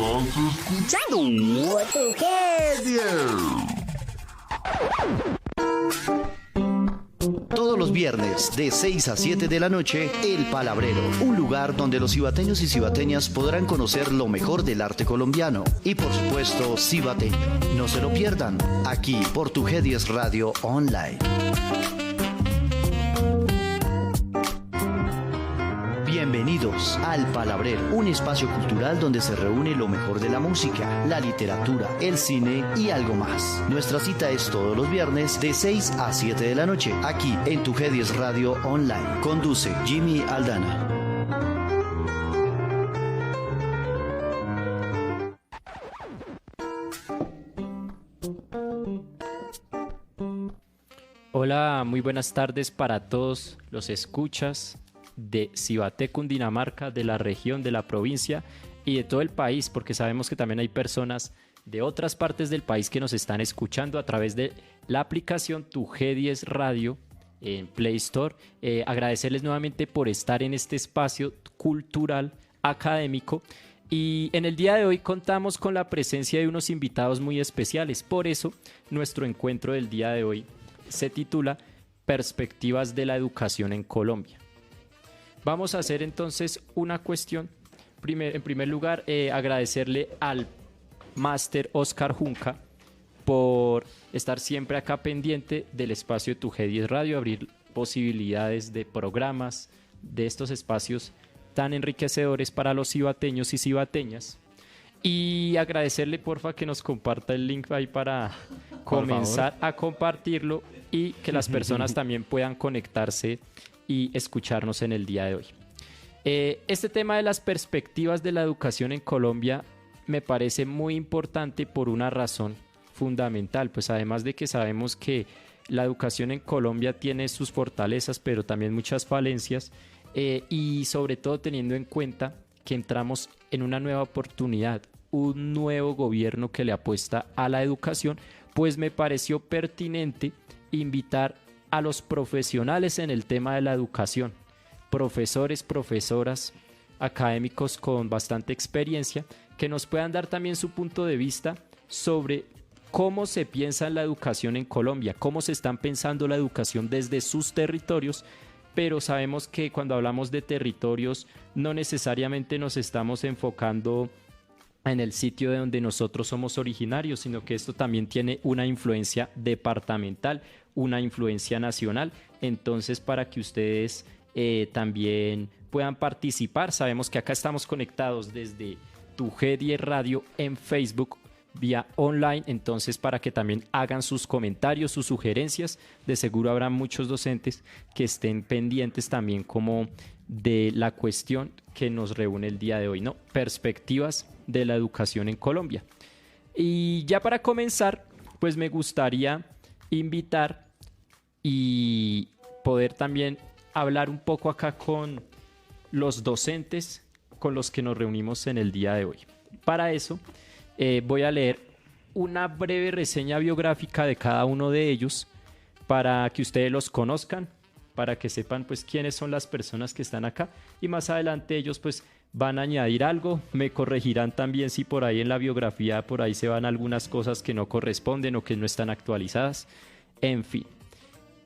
escuchando Tu Genio. Todos los viernes de 6 a 7 de la noche, El Palabrero, un lugar donde los cibateños y cibateñas podrán conocer lo mejor del arte colombiano y por supuesto cibateño. No se lo pierdan, aquí por Tu G10 Radio Online. Bienvenidos al Palabrero, un espacio cultural donde se reúne lo mejor de la música, la literatura, el cine y algo más. Nuestra cita es todos los viernes de 6 a 7 de la noche, aquí en Tu G10 Radio Online. Conduce Jimmy Aldana. Hola, muy buenas tardes para todos los escuchas de Cibaté, Cundinamarca, de la región, de la provincia y de todo el país, porque sabemos que también hay personas de otras partes del país que nos están escuchando a través de la aplicación Tu G10 Radio en Play Store. Agradecerles nuevamente por estar en este espacio cultural académico, y en el día de hoy contamos con la presencia de unos invitados muy especiales. Por eso nuestro encuentro del día de hoy se titula Perspectivas de la Educación en Colombia. Vamos a hacer entonces una cuestión. En primer lugar, agradecerle al máster Oscar Junca por estar siempre acá pendiente del espacio de Tu G10 Radio, abrir posibilidades de programas, de estos espacios tan enriquecedores para los cibateños y cibateñas. Y agradecerle, porfa, que nos comparta el link ahí para comenzar a compartirlo y que las personas también puedan conectarse y escucharnos en el día de hoy. Este tema de las perspectivas de la educación en Colombia me parece muy importante por una razón fundamental, pues además de que sabemos que la educación en Colombia tiene sus fortalezas, pero también muchas falencias, y sobre todo teniendo en cuenta que entramos en una nueva oportunidad, un nuevo gobierno que le apuesta a la educación, pues me pareció pertinente invitar a los profesionales en el tema de la educación, profesores, profesoras, académicos con bastante experiencia, que nos puedan dar también su punto de vista sobre cómo se piensa en la educación en Colombia, cómo se están pensando la educación desde sus territorios, pero sabemos que cuando hablamos de territorios no necesariamente nos estamos enfocando en el sitio de donde nosotros somos originarios, sino que esto también tiene una influencia departamental, una influencia nacional. Entonces, para que ustedes también puedan participar, sabemos que acá estamos conectados desde Tu G10 Radio en Facebook vía online, entonces para que también hagan sus comentarios, sus sugerencias. De seguro habrá muchos docentes que estén pendientes también como de la cuestión que nos reúne el día de hoy, ¿no? Perspectivas de la educación en Colombia. Y ya para comenzar, pues me gustaría invitar y poder también hablar un poco acá con los docentes con los que nos reunimos en el día de hoy. Para eso voy a leer una breve reseña biográfica de cada uno de ellos para que ustedes los conozcan, para que sepan pues quiénes son las personas que están acá, y más adelante ellos pues van a añadir algo, me corregirán también si por ahí en la biografía por ahí se van algunas cosas que no corresponden o que no están actualizadas, en fin.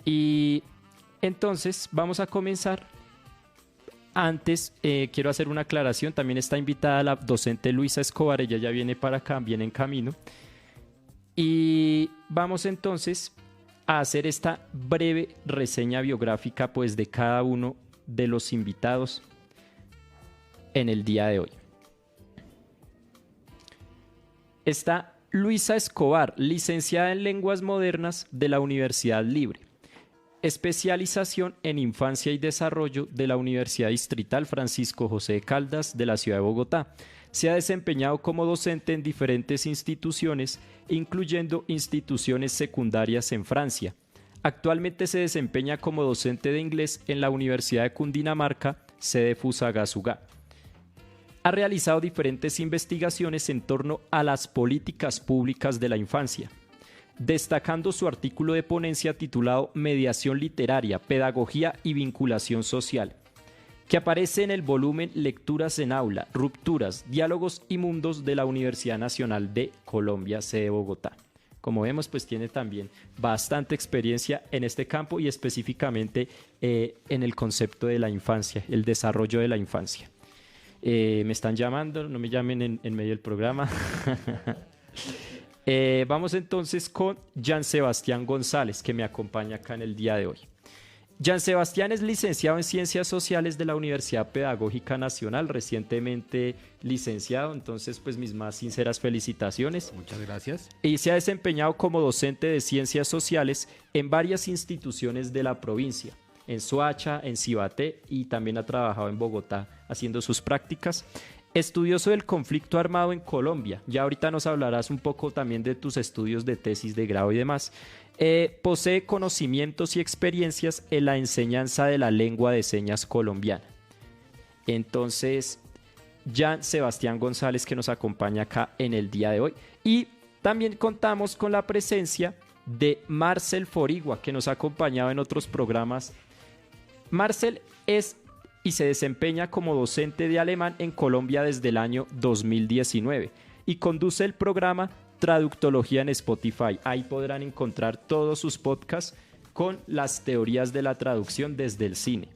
Y entonces vamos a comenzar. Antes quiero hacer una aclaración, también está invitada la docente Luisa Escobar, ella ya viene para acá, viene en camino. Y vamos entonces a hacer esta breve reseña biográfica pues de cada uno de los invitados en el día de hoy. Está Luisa Escobar, licenciada en Lenguas Modernas de la Universidad Libre, especialización en Infancia y Desarrollo de la Universidad Distrital Francisco José de Caldas de la Ciudad de Bogotá. Se ha desempeñado como docente en diferentes instituciones, incluyendo instituciones secundarias en Francia. Actualmente se desempeña como docente de inglés en la Universidad de Cundinamarca, sede Fusagasugá. Ha realizado diferentes investigaciones en torno a las políticas públicas de la infancia, destacando su artículo de ponencia titulado Mediación literaria, pedagogía y vinculación social. que aparece en el volumen Lecturas en Aula, Rupturas, Diálogos y Mundos de la Universidad Nacional de Colombia, sede Bogotá. Como vemos, pues tiene también bastante experiencia en este campo y específicamente en el concepto de la infancia, el desarrollo de la infancia. Me están llamando, no me llamen en medio del programa. Vamos entonces con Jan Sebastián González, que me acompaña acá en el día de hoy. Jan Sebastián es licenciado en Ciencias Sociales de la Universidad Pedagógica Nacional, recientemente licenciado, entonces pues mis más sinceras felicitaciones. Muchas gracias. Y se ha desempeñado como docente de Ciencias Sociales en varias instituciones de la provincia, en Soacha, en Cibaté, y también ha trabajado en Bogotá haciendo sus prácticas. Estudioso del conflicto armado en Colombia, ya ahorita nos hablarás un poco también de tus estudios de tesis de grado y demás. Posee conocimientos y experiencias en la enseñanza de la lengua de señas colombiana. Entonces, Jan Sebastián González, que nos acompaña acá en el día de hoy. Y también contamos con la presencia de Marcel Forigua, que nos ha acompañado en otros programas. Marcel es y se desempeña como docente de alemán en Colombia desde el año 2019 y conduce el programa Traductología en Spotify. Ahí podrán encontrar todos sus podcasts con las teorías de la traducción desde el cine.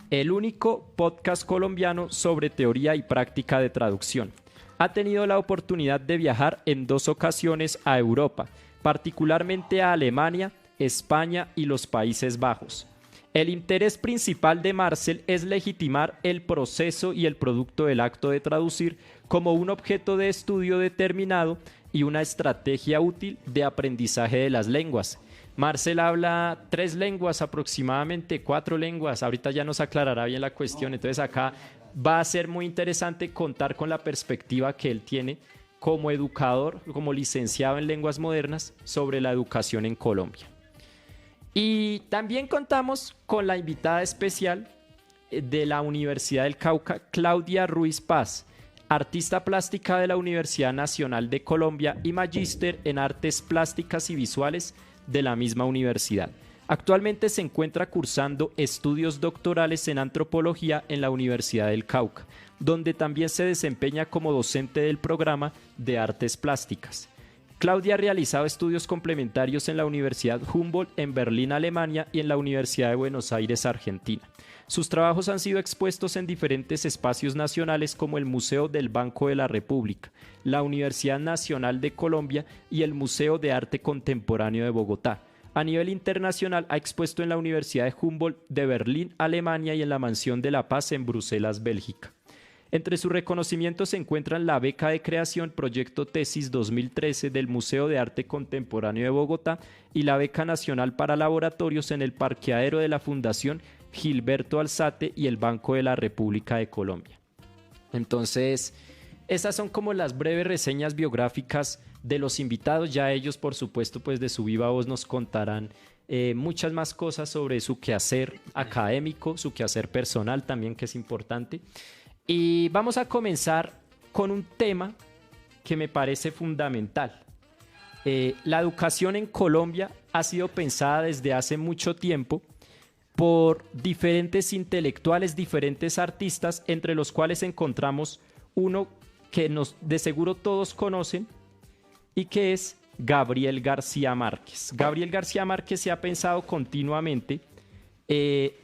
El único podcast colombiano sobre teoría y práctica de traducción. Ha tenido la oportunidad de viajar en 2 ocasiones a Europa, particularmente a Alemania, España y los Países Bajos. El interés principal de Marcel es legitimar el proceso y el producto del acto de traducir como un objeto de estudio determinado y una estrategia útil de aprendizaje de las lenguas. Marcel habla 3 lenguas aproximadamente, 4 lenguas, ahorita ya nos aclarará bien la cuestión, entonces acá va a ser muy interesante contar con la perspectiva que él tiene como educador, como licenciado en lenguas modernas sobre la educación en Colombia. Y también contamos con la invitada especial de la Universidad del Cauca, Claudia Ruiz Paz, artista plástica de la Universidad Nacional de Colombia y magíster en artes plásticas y visuales de la misma universidad. Actualmente se encuentra cursando estudios doctorales en antropología en la Universidad del Cauca, donde también se desempeña como docente del programa de artes plásticas. Claudia ha realizado estudios complementarios en la Universidad Humboldt en Berlín, Alemania, y en la Universidad de Buenos Aires, Argentina. Sus trabajos han sido expuestos en diferentes espacios nacionales como el Museo del Banco de la República, la Universidad Nacional de Colombia y el Museo de Arte Contemporáneo de Bogotá. A nivel internacional ha expuesto en la Universidad de Humboldt de Berlín, Alemania, y en la Mansión de la Paz en Bruselas, Bélgica. Entre sus reconocimientos se encuentran la beca de creación Proyecto Tesis 2013 del Museo de Arte Contemporáneo de Bogotá y la beca nacional para laboratorios en el parqueadero de la Fundación Gilberto Alzate y el Banco de la República de Colombia. Entonces, esas son como las breves reseñas biográficas de los invitados. Ya ellos, por supuesto, pues de su viva voz nos contarán muchas más cosas sobre su quehacer académico, su quehacer personal también, que es importante. Y vamos a comenzar con un tema que me parece fundamental. La educación en Colombia ha sido pensada desde hace mucho tiempo por diferentes intelectuales, diferentes artistas, entre los cuales encontramos uno que de seguro todos conocen y que es Gabriel García Márquez. Gabriel García Márquez se ha pensado continuamente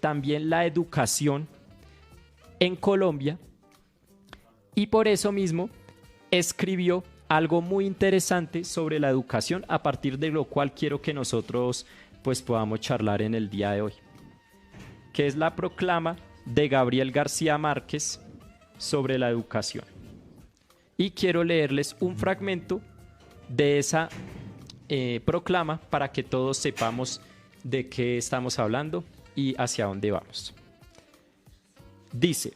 también la educación en Colombia, y por eso mismo escribió algo muy interesante sobre la educación, a partir de lo cual quiero que nosotros pues podamos charlar en el día de hoy, que es la proclama de Gabriel García Márquez sobre la educación. Y quiero leerles un fragmento de esa proclama para que todos sepamos de qué estamos hablando y hacia dónde vamos. Dice: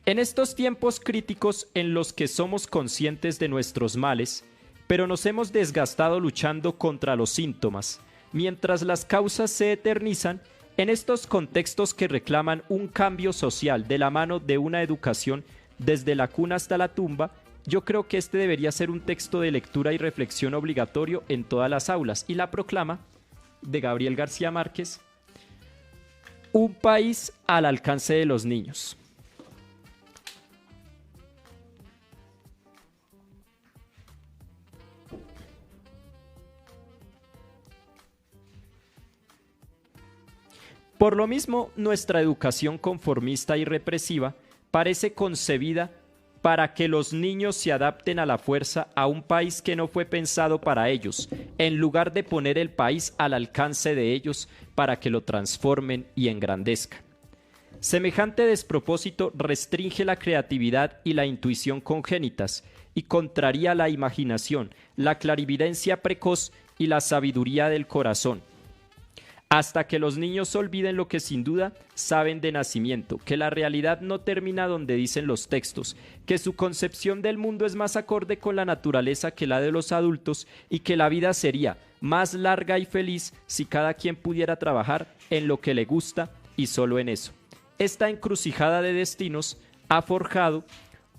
en estos tiempos críticos en los que somos conscientes de nuestros males, pero nos hemos desgastado luchando contra los síntomas, mientras las causas se eternizan, en estos contextos que reclaman un cambio social de la mano de una educación desde la cuna hasta la tumba, yo creo que este debería ser un texto de lectura y reflexión obligatorio en todas las aulas. Y la proclama de Gabriel García Márquez: Un país al alcance de los niños. Por lo mismo, nuestra educación conformista y represiva parece concebida para que los niños se adapten a la fuerza a un país que no fue pensado para ellos, en lugar de poner el país al alcance de ellos para que lo transformen y engrandezcan. Semejante despropósito restringe la creatividad y la intuición congénitas y contraría la imaginación, la clarividencia precoz y la sabiduría del corazón. Hasta que los niños olviden lo que sin duda saben de nacimiento, que la realidad no termina donde dicen los textos, que su concepción del mundo es más acorde con la naturaleza que la de los adultos y que la vida sería más larga y feliz si cada quien pudiera trabajar en lo que le gusta y solo en eso. Esta encrucijada de destinos ha forjado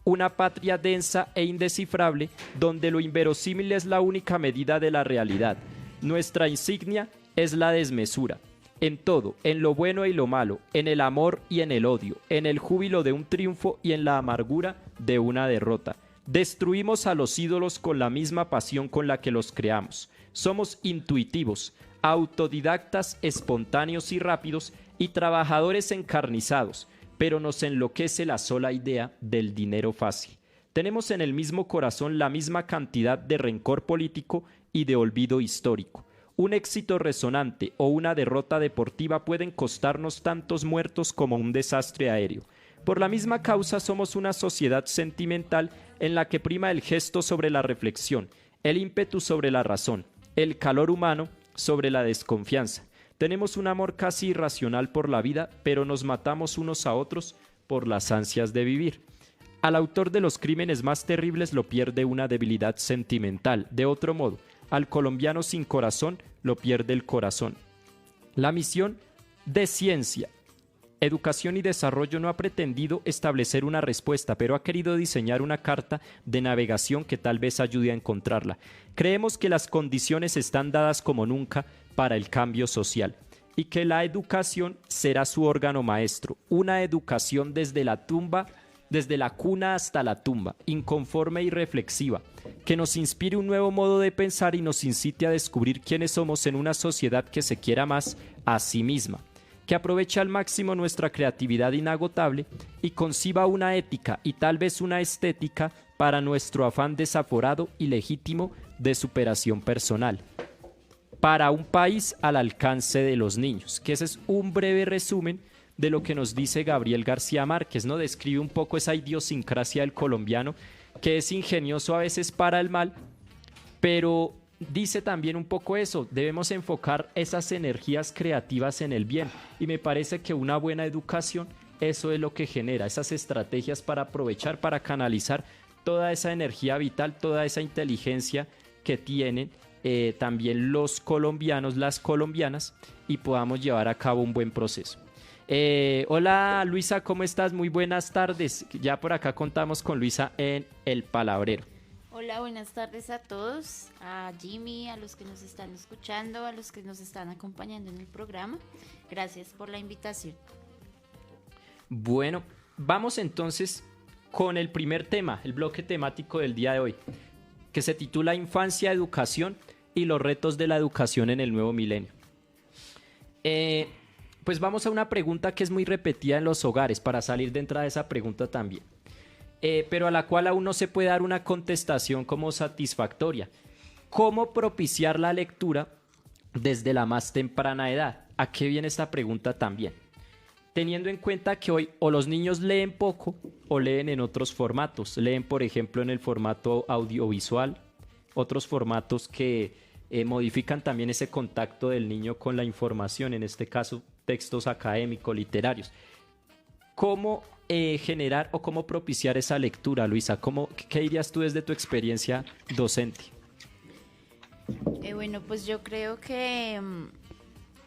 una patria densa e indescifrable donde lo inverosímil es la única medida de la realidad. Nuestra insignia es la desmesura, en todo, en lo bueno y lo malo, en el amor y en el odio, en el júbilo de un triunfo y en la amargura de una derrota. Destruimos a los ídolos con la misma pasión con la que los creamos. Somos intuitivos, autodidactas, espontáneos y rápidos y trabajadores encarnizados, pero nos enloquece la sola idea del dinero fácil. Tenemos en el mismo corazón la misma cantidad de rencor político y de olvido histórico. Un éxito resonante o una derrota deportiva pueden costarnos tantos muertos como un desastre aéreo. Por la misma causa somos una sociedad sentimental en la que prima el gesto sobre la reflexión, el ímpetu sobre la razón, el calor humano sobre la desconfianza. Tenemos un amor casi irracional por la vida, pero nos matamos unos a otros por las ansias de vivir. Al autor de los crímenes más terribles lo pierde una debilidad sentimental. De otro modo, al colombiano sin corazón lo pierde el corazón. La misión de ciencia, educación y desarrollo no ha pretendido establecer una respuesta, pero ha querido diseñar una carta de navegación que tal vez ayude a encontrarla. Creemos que las condiciones están dadas como nunca para el cambio social y que la educación será su órgano maestro, una educación desde la cuna hasta la tumba, inconforme y reflexiva, que nos inspire un nuevo modo de pensar y nos incite a descubrir quiénes somos en una sociedad que se quiera más a sí misma, que aproveche al máximo nuestra creatividad inagotable y conciba una ética y tal vez una estética para nuestro afán desaforado y legítimo de superación personal. Para un país al alcance de los niños, que ese es un breve resumen de lo que nos dice Gabriel García Márquez, ¿no? Describe un poco esa idiosincrasia del colombiano, que es ingenioso a veces para el mal, pero dice también un poco eso, debemos enfocar esas energías creativas en el bien, y me parece que una buena educación, eso es lo que genera, esas estrategias para aprovechar, para canalizar toda esa energía vital, toda esa inteligencia que tienen también los colombianos, las colombianas, y podamos llevar a cabo un buen proceso. Hola Luisa, ¿cómo estás? Muy buenas tardes. Ya por acá contamos con Luisa en El Palabrero. Hola, buenas tardes a todos, a Jimmy, a los que nos están escuchando, a los que nos están acompañando en el programa. Gracias por la invitación. Bueno, vamos entonces con el primer tema, el bloque temático del día de hoy, que se titula Infancia, Educación y los retos de la educación en el nuevo milenio. Pues vamos a una pregunta que es muy repetida en los hogares, para salir de entrada de esa pregunta también, pero a la cual aún no se puede dar una contestación como satisfactoria. ¿Cómo propiciar la lectura desde la más temprana edad? ¿A qué viene esta pregunta también? Teniendo en cuenta que hoy o los niños leen poco o leen en otros formatos. Leen, por ejemplo, en el formato audiovisual, otros formatos que modifican también ese contacto del niño con la información, en este caso textos académicos, literarios. ¿Cómo generar o cómo propiciar esa lectura, Luisa? ¿Qué dirías tú desde tu experiencia docente? Bueno, pues yo creo que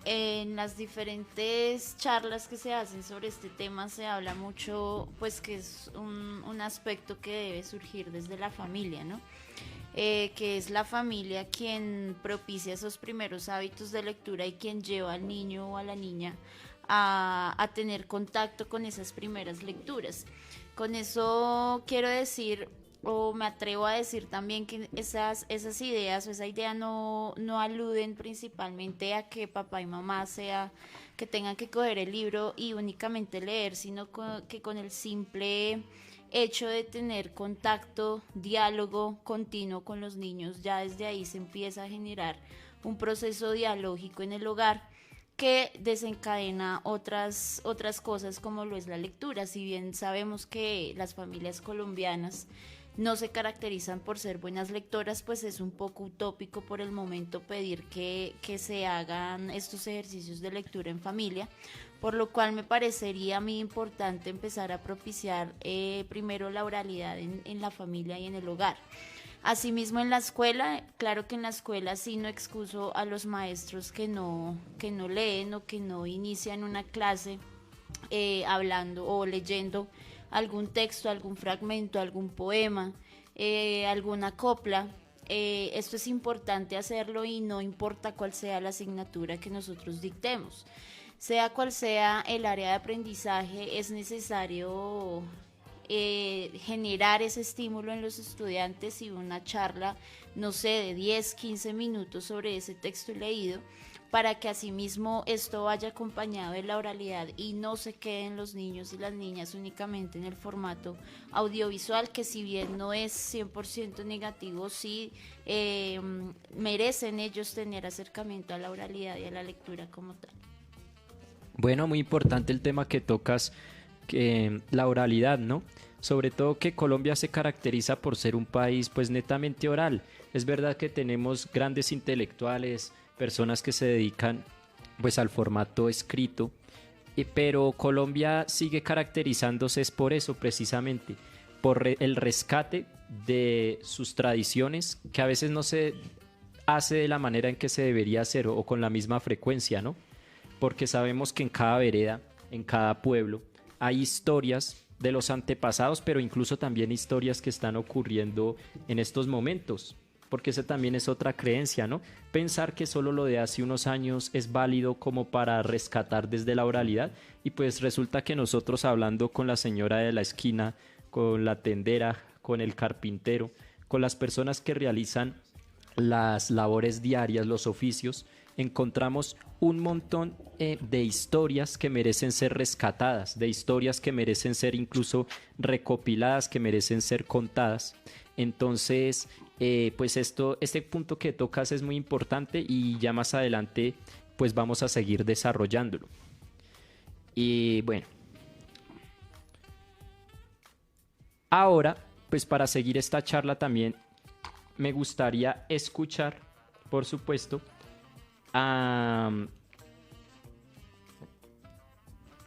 en las diferentes charlas que se hacen sobre este tema se habla mucho, pues que es un aspecto que debe surgir desde la familia, ¿no? Que es la familia quien propicia esos primeros hábitos de lectura y quien lleva al niño o a la niña a tener contacto con esas primeras lecturas. Con eso quiero decir, o me atrevo a decir también que esas ideas o esa idea no aluden principalmente a que papá y mamá que tengan que coger el libro y únicamente leer, sino que con el simple hecho de tener contacto, diálogo continuo con los niños, ya desde ahí se empieza a generar un proceso dialógico en el hogar que desencadena otras cosas como lo es la lectura. Si bien sabemos que las familias colombianas no se caracterizan por ser buenas lectoras, pues es un poco utópico por el momento pedir que se hagan estos ejercicios de lectura en familia, por lo cual me parecería muy importante empezar a propiciar primero la oralidad en la familia y en el hogar. Asimismo en la escuela, claro que en la escuela sí no excuso a los maestros que no leen o que no inician una clase hablando o leyendo algún texto, algún fragmento, algún poema, alguna copla. Esto es importante hacerlo y no importa cuál sea la asignatura que nosotros dictemos. Sea cual sea el área de aprendizaje, es necesario generar ese estímulo en los estudiantes y una charla, no sé, de 10, 15 minutos sobre ese texto leído, para que asimismo esto vaya acompañado de la oralidad y no se queden los niños y las niñas únicamente en el formato audiovisual, que si bien no es 100% negativo, sí merecen ellos tener acercamiento a la oralidad y a la lectura como tal. Bueno, muy importante el tema que tocas, que la oralidad, ¿no? Sobre todo que Colombia se caracteriza por ser un país pues netamente oral. Es verdad que tenemos grandes intelectuales, personas que se dedican pues al formato escrito, pero Colombia sigue caracterizándose es por eso precisamente, por el rescate de sus tradiciones, que a veces no se hace de la manera en que se debería hacer o con la misma frecuencia, ¿no? Porque sabemos que en cada vereda, en cada pueblo, hay historias de los antepasados, pero incluso también historias que están ocurriendo en estos momentos, porque esa también es otra creencia, ¿no? Pensar que solo lo de hace unos años es válido como para rescatar desde la oralidad, y pues resulta que nosotros, hablando con la señora de la esquina, con la tendera, con el carpintero, con las personas que realizan las labores diarias, los oficios, encontramos un montón de historias que merecen ser rescatadas, de historias que merecen ser incluso recopiladas, que merecen ser contadas. Entonces, pues este punto que tocas es muy importante y ya más adelante pues vamos a seguir desarrollándolo. Y bueno, ahora pues para seguir esta charla también me gustaría escuchar, por supuesto, a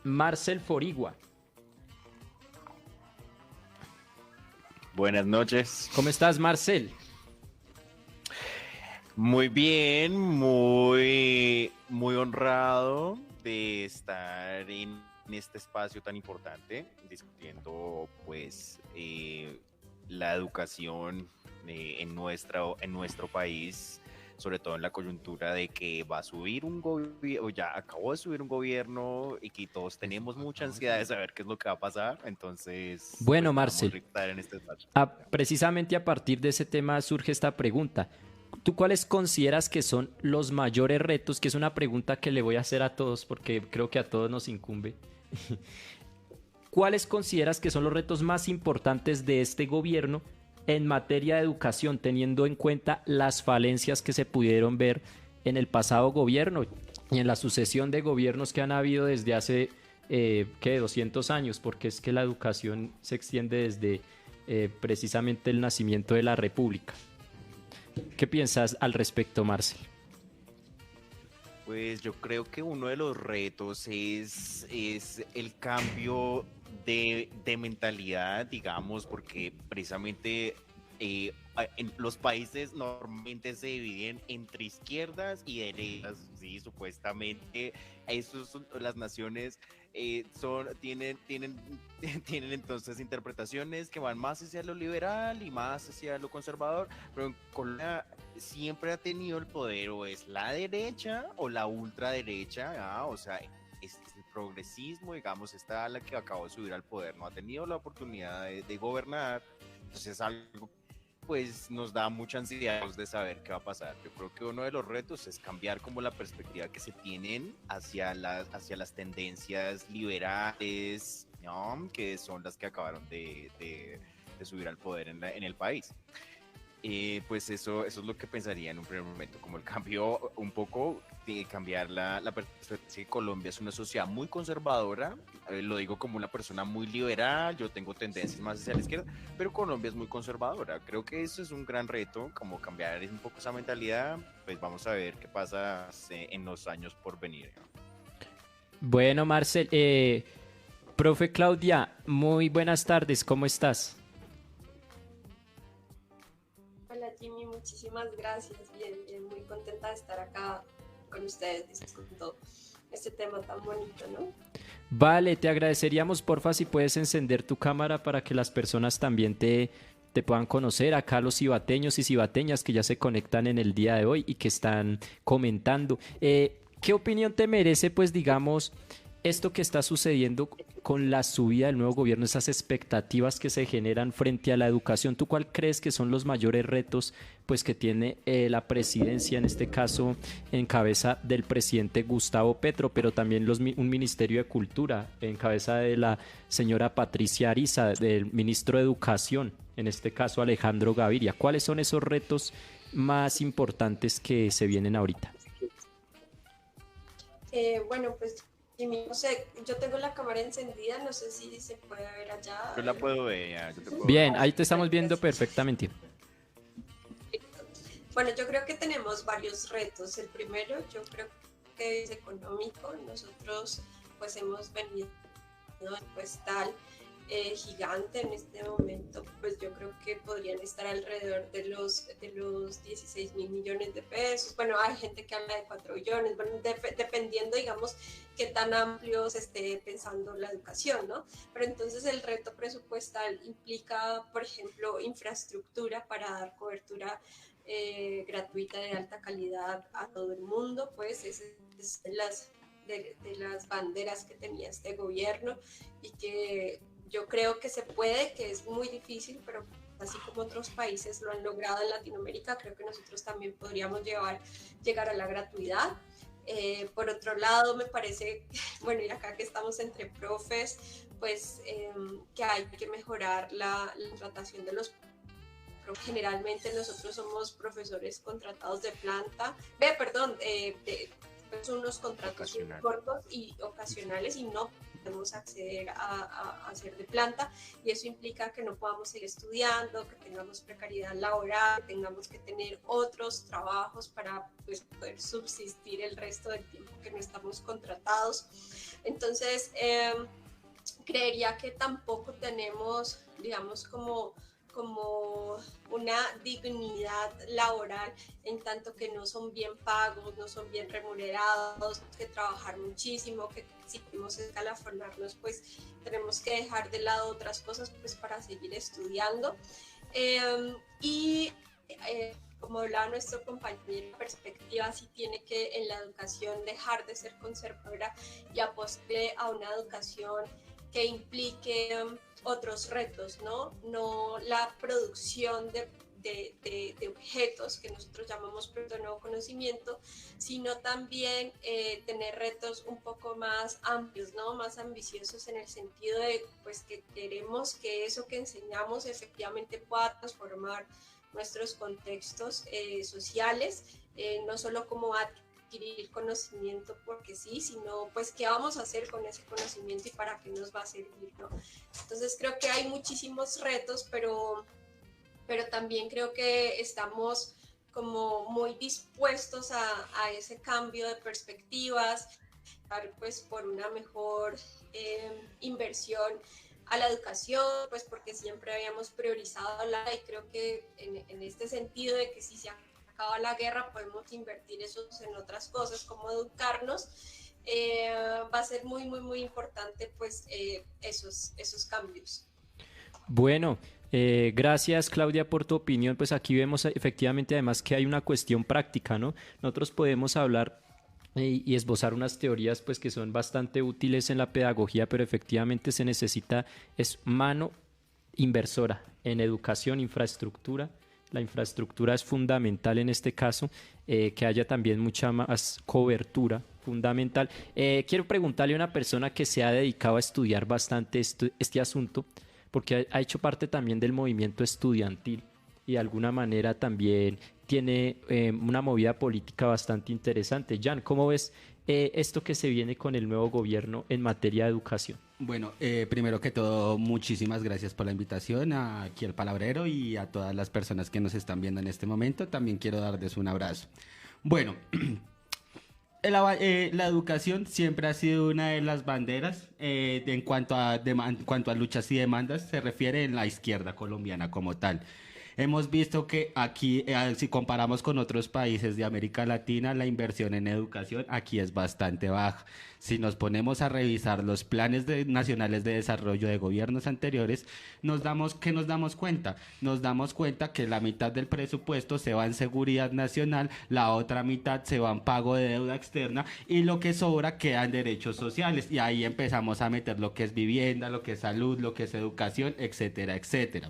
Marcel Forigua. Buenas noches. ¿Cómo estás, Marcel? Muy bien, muy honrado de estar en este espacio tan importante, discutiendo pues la educación en nuestro país, sobre todo en la coyuntura de que va a subir un gobierno, ya acabó de subir un gobierno y que todos tenemos mucha ansiedad de saber qué es lo que va a pasar. Entonces, bueno, pues, Marcel, en este espacio. Precisamente a partir de ese tema surge esta pregunta. ¿Tú cuáles consideras que son los mayores retos? Que es una pregunta que le voy a hacer a todos porque creo que a todos nos incumbe. ¿Cuáles consideras que son los retos más importantes de este gobierno en materia de educación, teniendo en cuenta las falencias que se pudieron ver en el pasado gobierno y en la sucesión de gobiernos que han habido desde hace 200 años? Porque es que la educación se extiende desde precisamente el nacimiento de la República. ¿Qué piensas al respecto, Marcel? Pues yo creo que uno de los retos es el cambio de mentalidad, digamos, porque precisamente en los países normalmente se dividen entre izquierdas y derechas, sí, supuestamente las naciones tienen entonces interpretaciones que van más hacia lo liberal y más hacia lo conservador, pero en Colombia siempre ha tenido el poder o es la derecha o la ultraderecha, o sea, este es el progresismo, digamos, esta la que acabó de subir al poder, no ha tenido la oportunidad de gobernar, entonces algo pues nos da mucha ansiedad de saber qué va a pasar. Yo creo que uno de los retos es cambiar como la perspectiva que se tienen hacia las tendencias liberales, ¿no? Que son las que acabaron de subir al poder en el país. Pues eso es lo que pensaría en un primer momento, como el cambio un poco de cambiar la perspectiva. Colombia es una sociedad muy conservadora, lo digo como una persona muy liberal, yo tengo tendencias más hacia la izquierda, pero Colombia es muy conservadora. Creo que eso es un gran reto, como cambiar un poco esa mentalidad. Pues vamos a ver qué pasa en los años por venir, ¿no? Bueno, Marcel, profe Claudia, muy buenas tardes, ¿cómo estás? Hola Jimmy, muchísimas gracias. Bien, muy contenta de estar acá con ustedes discutiendo este tema tan bonito, ¿no? Vale, te agradeceríamos, porfa, si puedes encender tu cámara para que las personas también te puedan conocer. Acá los cibateños y cibateñas que ya se conectan en el día de hoy y que están comentando. ¿Qué opinión te merece, pues, digamos, esto que está sucediendo con la subida del nuevo gobierno, esas expectativas que se generan frente a la educación? ¿Tú cuál crees que son los mayores retos, pues, que tiene la presidencia, en este caso en cabeza del presidente Gustavo Petro, pero también un Ministerio de Cultura en cabeza de la señora Patricia Ariza, del ministro de Educación, en este caso Alejandro Gaviria? ¿Cuáles son esos retos más importantes que se vienen ahorita? Bueno, pues Jimmy, no sé, yo tengo la cámara encendida, no sé si se puede ver allá. Yo la puedo ver, ya, yo te puedo Bien, ver. ahí te estamos viendo perfectamente. Bueno, yo creo que tenemos varios retos. El primero, yo creo que es económico. Nosotros pues hemos venido pues tal gigante en este momento, pues yo creo que podrían estar alrededor de los 16.000 millones de pesos. Bueno, hay gente que habla de 4 billones, bueno, dependiendo, digamos, qué tan amplio se esté pensando la educación, ¿no? Pero entonces el reto presupuestal implica, por ejemplo, infraestructura para dar cobertura gratuita de alta calidad a todo el mundo, pues es de las banderas que tenía este gobierno y que yo creo que se puede, que es muy difícil, pero así como otros países lo han logrado en Latinoamérica, creo que nosotros también podríamos llegar a la gratuidad. Por otro lado, me parece, bueno, y acá que estamos entre profes, pues que hay que mejorar la contratación de los profes. Generalmente nosotros somos profesores contratados de planta, pues unos contratos cortos y ocasionales y no podemos acceder a hacer de planta, y eso implica que no podamos seguir estudiando, que tengamos precariedad laboral, que tengamos que tener otros trabajos para pues, poder subsistir el resto del tiempo que no estamos contratados. Entonces, creería que tampoco tenemos, digamos, como una dignidad laboral, en tanto que no son bien pagos, no son bien remunerados, que trabajar muchísimo, que si queremos escalafonarnos, pues tenemos que dejar de lado otras cosas pues para seguir estudiando. Como hablaba nuestro compañero, la perspectiva sí tiene que en la educación dejar de ser conservadora y apostarle a una educación que implique otros retos, no la producción de objetos que nosotros llamamos producto de nuevo conocimiento, sino también tener retos un poco más amplios, más ambiciosos, en el sentido de pues, que queremos que eso que enseñamos efectivamente pueda transformar nuestros contextos sociales, no solo como adquirir conocimiento porque sí, sino pues qué vamos a hacer con ese conocimiento y para qué nos va a servir, ¿no? Entonces creo que hay muchísimos retos, pero también creo que estamos como muy dispuestos a ese cambio de perspectivas, pues por una mejor inversión a la educación, pues porque siempre habíamos priorizado y creo que en este sentido de que si se acaba la guerra podemos invertir eso en otras cosas como educarnos, va a ser muy muy muy importante pues esos cambios. Bueno, gracias Claudia por tu opinión. Pues aquí vemos efectivamente además que hay una cuestión práctica, ¿no? Nosotros podemos hablar y esbozar unas teorías pues que son bastante útiles en la pedagogía, pero efectivamente se necesita es mano inversora en educación, infraestructura. La infraestructura es fundamental en este caso, que haya también mucha más cobertura, fundamental. Quiero preguntarle a una persona que se ha dedicado a estudiar bastante este asunto, porque ha hecho parte también del movimiento estudiantil y de alguna manera también tiene una movida política bastante interesante. Jan, ¿cómo ves esto que se viene con el nuevo gobierno en materia de educación? Bueno, primero que todo, muchísimas gracias por la invitación aquí al Palabrero y a todas las personas que nos están viendo en este momento. También quiero darles un abrazo. Bueno, la educación siempre ha sido una de las banderas en cuanto a luchas y demandas, se refiere en la izquierda colombiana como tal. Hemos visto que aquí, si comparamos con otros países de América Latina, la inversión en educación aquí es bastante baja. Si nos ponemos a revisar los planes nacionales de desarrollo de gobiernos anteriores, nos damos cuenta. Nos damos cuenta que la mitad del presupuesto se va en seguridad nacional, la otra mitad se va en pago de deuda externa y lo que sobra queda en derechos sociales. Y ahí empezamos a meter lo que es vivienda, lo que es salud, lo que es educación, etcétera, etcétera.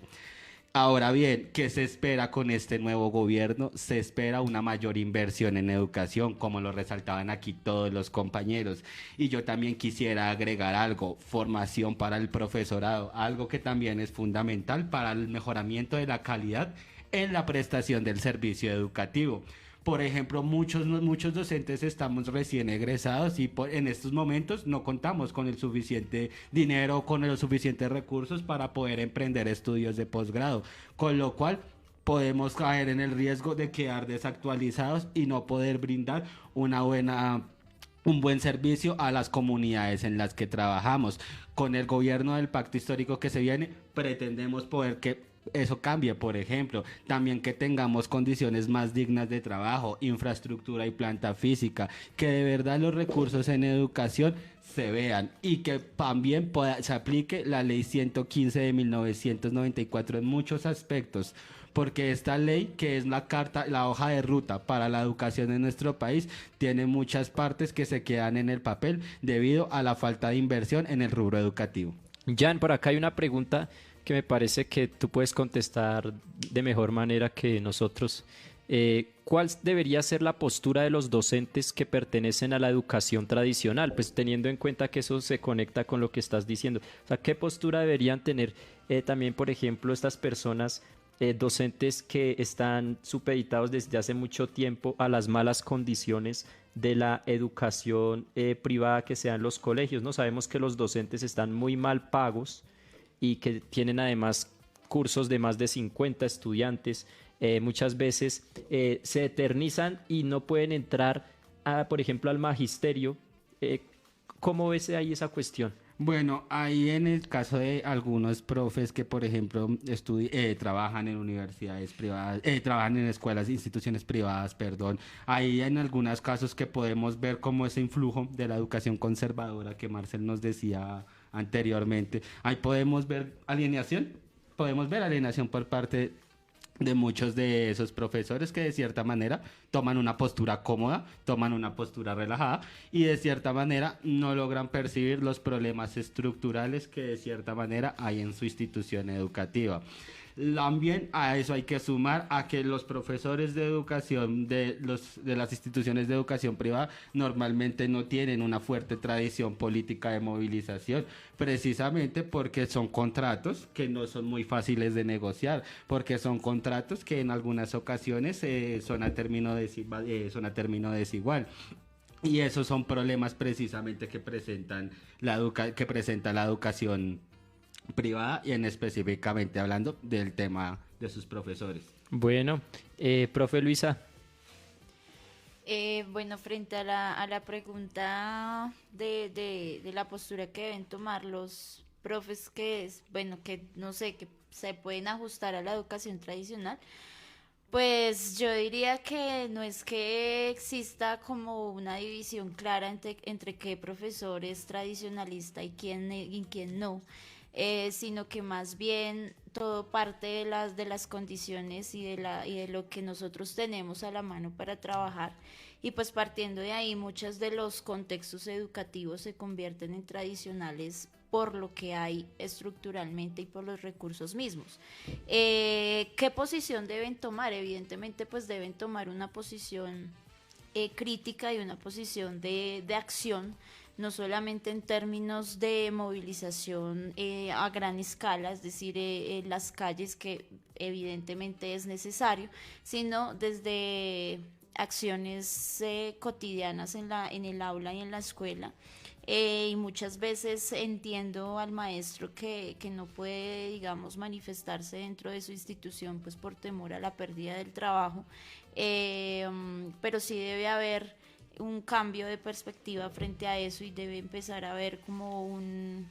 Ahora bien, ¿qué se espera con este nuevo gobierno? Se espera una mayor inversión en educación, como lo resaltaban aquí todos los compañeros. Y yo también quisiera agregar algo, formación para el profesorado, algo que también es fundamental para el mejoramiento de la calidad en la prestación del servicio educativo. Por ejemplo, muchos docentes estamos recién egresados y en estos momentos no contamos con el suficiente dinero o con los suficientes recursos para poder emprender estudios de posgrado, con lo cual podemos caer en el riesgo de quedar desactualizados y no poder brindar un buen servicio a las comunidades en las que trabajamos. Con el gobierno del pacto histórico que se viene, pretendemos poder que eso cambie, por ejemplo, también que tengamos condiciones más dignas de trabajo, infraestructura y planta física, que de verdad los recursos en educación se vean y que también se aplique la ley 115 de 1994 en muchos aspectos, porque esta ley, que es la hoja de ruta para la educación en nuestro país, tiene muchas partes que se quedan en el papel debido a la falta de inversión en el rubro educativo. Jan, por acá hay una pregunta que me parece que tú puedes contestar de mejor manera que nosotros. ¿Cuál debería ser la postura de los docentes que pertenecen a la educación tradicional? Pues teniendo en cuenta que eso se conecta con lo que estás diciendo. O sea, ¿qué postura deberían tener también, por ejemplo, estas personas docentes que están supeditados desde hace mucho tiempo a las malas condiciones de la educación privada que se da en los colegios, ¿no? Sabemos que los docentes están muy mal pagos y que tienen además cursos de más de 50 estudiantes, muchas veces se eternizan y no pueden entrar, por ejemplo, al magisterio. ¿Cómo ves ahí esa cuestión? Bueno, ahí en el caso de algunos profes que, por ejemplo, trabajan en universidades privadas, trabajan en escuelas, instituciones privadas, perdón, ahí en algunos casos que podemos ver como ese influjo de la educación conservadora que Marcel nos decía anteriormente, ahí podemos ver alienación por parte de muchos de esos profesores que de cierta manera toman una postura cómoda, toman una postura relajada y de cierta manera no logran percibir los problemas estructurales que de cierta manera hay en su institución educativa. También a eso hay que sumar a que los profesores de educación de las instituciones de educación privada normalmente no tienen una fuerte tradición política de movilización, precisamente porque son contratos que no son muy fáciles de negociar, porque son contratos que en algunas ocasiones son a término desigual. Y esos son problemas precisamente que presenta la educación privada y en específicamente hablando del tema de sus profesores. Bueno, profe Luisa. Bueno, frente a la pregunta de la postura que deben tomar los profes que no sé, que se pueden ajustar a la educación tradicional, pues yo diría que no es que exista como una división clara entre qué profesor es tradicionalista y quién no. sino que más bien todo parte de las condiciones y de lo que nosotros tenemos a la mano para trabajar. Y pues partiendo de ahí, muchos de los contextos educativos se convierten en tradicionales por lo que hay estructuralmente y por los recursos mismos. ¿Qué posición deben tomar? Evidentemente, pues deben tomar una posición crítica y una posición de acción, no solamente en términos de movilización a gran escala, es decir, en las calles, que evidentemente es necesario, sino desde acciones cotidianas en el aula y en la escuela. Y muchas veces entiendo al maestro que no puede, digamos, manifestarse dentro de su institución pues por temor a la pérdida del trabajo, pero sí debe haber un cambio de perspectiva frente a eso y debe empezar a haber como un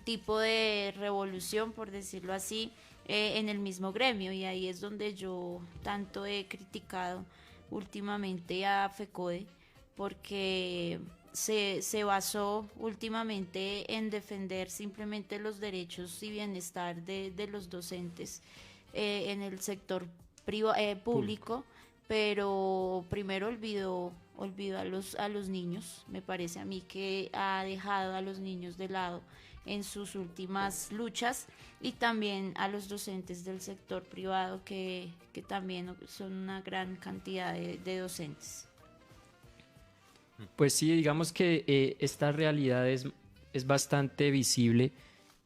tipo de revolución, por decirlo así, en el mismo gremio, y ahí es donde yo tanto he criticado últimamente a FECODE, porque se basó últimamente en defender simplemente los derechos y bienestar de los docentes en el sector público, pero primero olvidó a los niños. Me parece a mí que ha dejado a los niños de lado en sus últimas luchas, y también a los docentes del sector privado, que también son una gran cantidad de docentes. Pues sí, digamos que esta realidad es bastante visible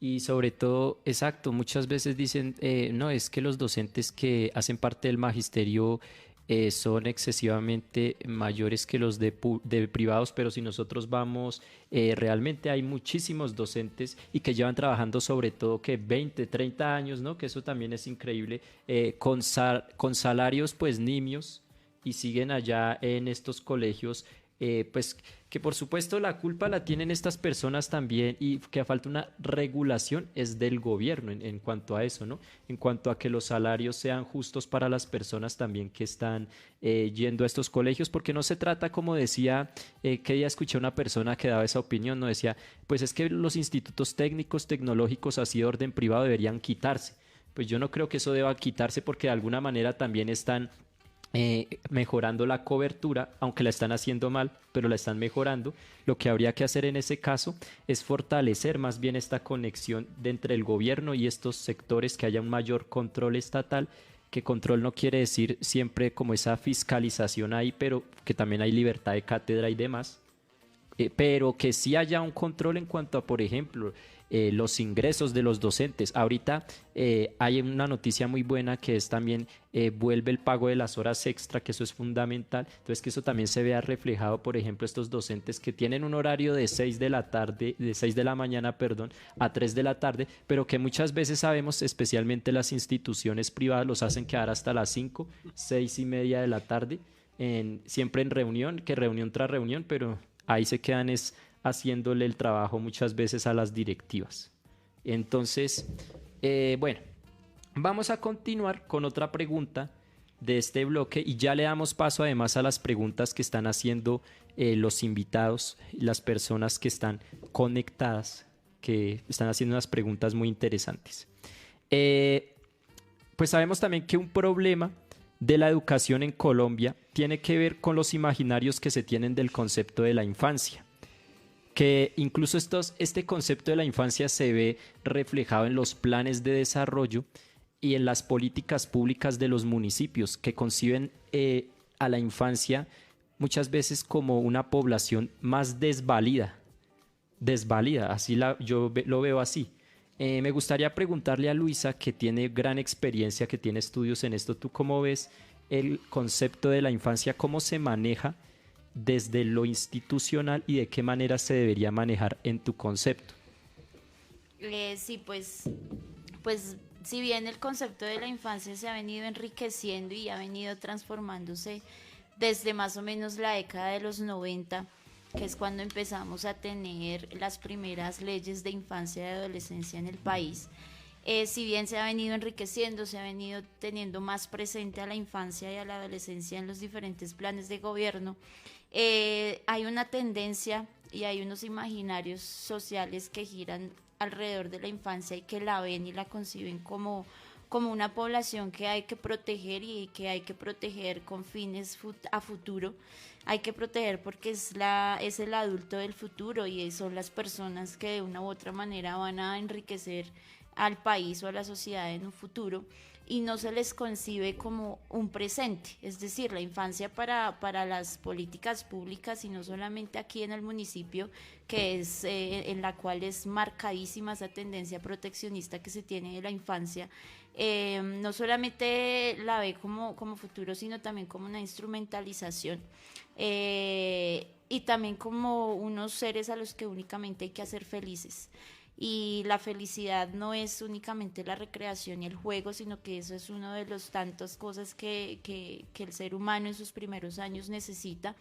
y sobre todo, exacto, muchas veces dicen, no, es que los docentes que hacen parte del magisterio son excesivamente mayores que los de privados, pero si nosotros vamos, realmente hay muchísimos docentes y que llevan trabajando sobre todo que 20, 30 años, ¿no? Que eso también es increíble, con salarios pues nimios, y siguen allá en estos colegios. Pues que por supuesto la culpa la tienen estas personas también, y que falta una regulación es del gobierno en cuanto a eso, ¿no? En cuanto a que los salarios sean justos para las personas también que están yendo a estos colegios, porque no se trata, como decía, que día escuché a una persona que daba esa opinión, no decía, pues es que los institutos técnicos, tecnológicos así de orden privado deberían quitarse. Pues yo no creo que eso deba quitarse, porque de alguna manera también están mejorando la cobertura, aunque la están haciendo mal, pero la están mejorando. Lo que habría que hacer en ese caso es fortalecer más bien esta conexión entre el gobierno y estos sectores, que haya un mayor control estatal, que control no quiere decir siempre como esa fiscalización ahí, pero que también hay libertad de cátedra y demás, pero que sí haya un control en cuanto a, por ejemplo, los ingresos de los docentes. Ahorita hay una noticia muy buena, que es también vuelve el pago de las horas extra, que eso es fundamental. Entonces, que eso también se vea reflejado, por ejemplo, estos docentes que tienen un horario de 6 de la tarde, de 6 de la mañana, perdón, a 3 de la tarde, pero que muchas veces sabemos, especialmente las instituciones privadas, los hacen quedar hasta las 5, 6 y media de la tarde, siempre en reunión, que reunión tras reunión, pero ahí se quedan haciéndole el trabajo muchas veces a las directivas. Entonces, bueno, vamos a continuar con otra pregunta de este bloque, y ya le damos paso además a las preguntas que están haciendo los invitados, las personas que están conectadas, que están haciendo unas preguntas muy interesantes. Pues sabemos también que un problema de la educación en Colombia tiene que ver con los imaginarios que se tienen del concepto de la infancia, que incluso este concepto de la infancia se ve reflejado en los planes de desarrollo y en las políticas públicas de los municipios, que conciben a la infancia muchas veces como una población más desvalida, así yo lo veo así. Me gustaría preguntarle a Luisa, que tiene gran experiencia, que tiene estudios en esto, ¿tú cómo ves el concepto de la infancia? ¿Cómo se maneja desde lo institucional y de qué manera se debería manejar en tu concepto? Sí, pues si bien el concepto de la infancia se ha venido enriqueciendo y ha venido transformándose desde más o menos la década de los 90, que es cuando empezamos a tener las primeras leyes de infancia y adolescencia en el país, si bien se ha venido enriqueciendo, se ha venido teniendo más presente a la infancia y a la adolescencia en los diferentes planes de gobierno, hay una tendencia y hay unos imaginarios sociales que giran alrededor de la infancia y que la ven y la conciben como una población que hay que proteger y que hay que proteger con fines a futuro. Hay que proteger porque es el adulto del futuro y son las personas que de una u otra manera van a enriquecer al país o a la sociedad en un futuro, y no se les concibe como un presente. Es decir, la infancia para las políticas públicas, y no solamente aquí en el municipio, que es en la cual es marcadísima esa tendencia proteccionista que se tiene de la infancia, no solamente la ve como futuro, sino también como una instrumentalización, y también como unos seres a los que únicamente hay que hacer felices. Y la felicidad no es únicamente la recreación y el juego, sino que eso es una de las tantas cosas que el ser humano en sus primeros años necesita.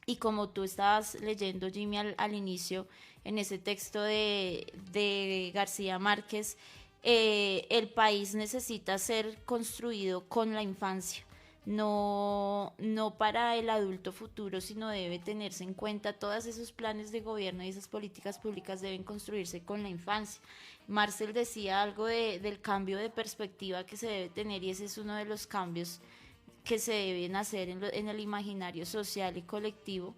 Y como tú estabas leyendo, Jimmy, al inicio, en ese texto de García Márquez, el país necesita ser construido con la infancia. No para el adulto futuro, sino debe tenerse en cuenta todos esos planes de gobierno y esas políticas públicas deben construirse con la infancia. Marcel decía algo del cambio de perspectiva que se debe tener, y ese es uno de los cambios que se deben hacer en el imaginario social y colectivo.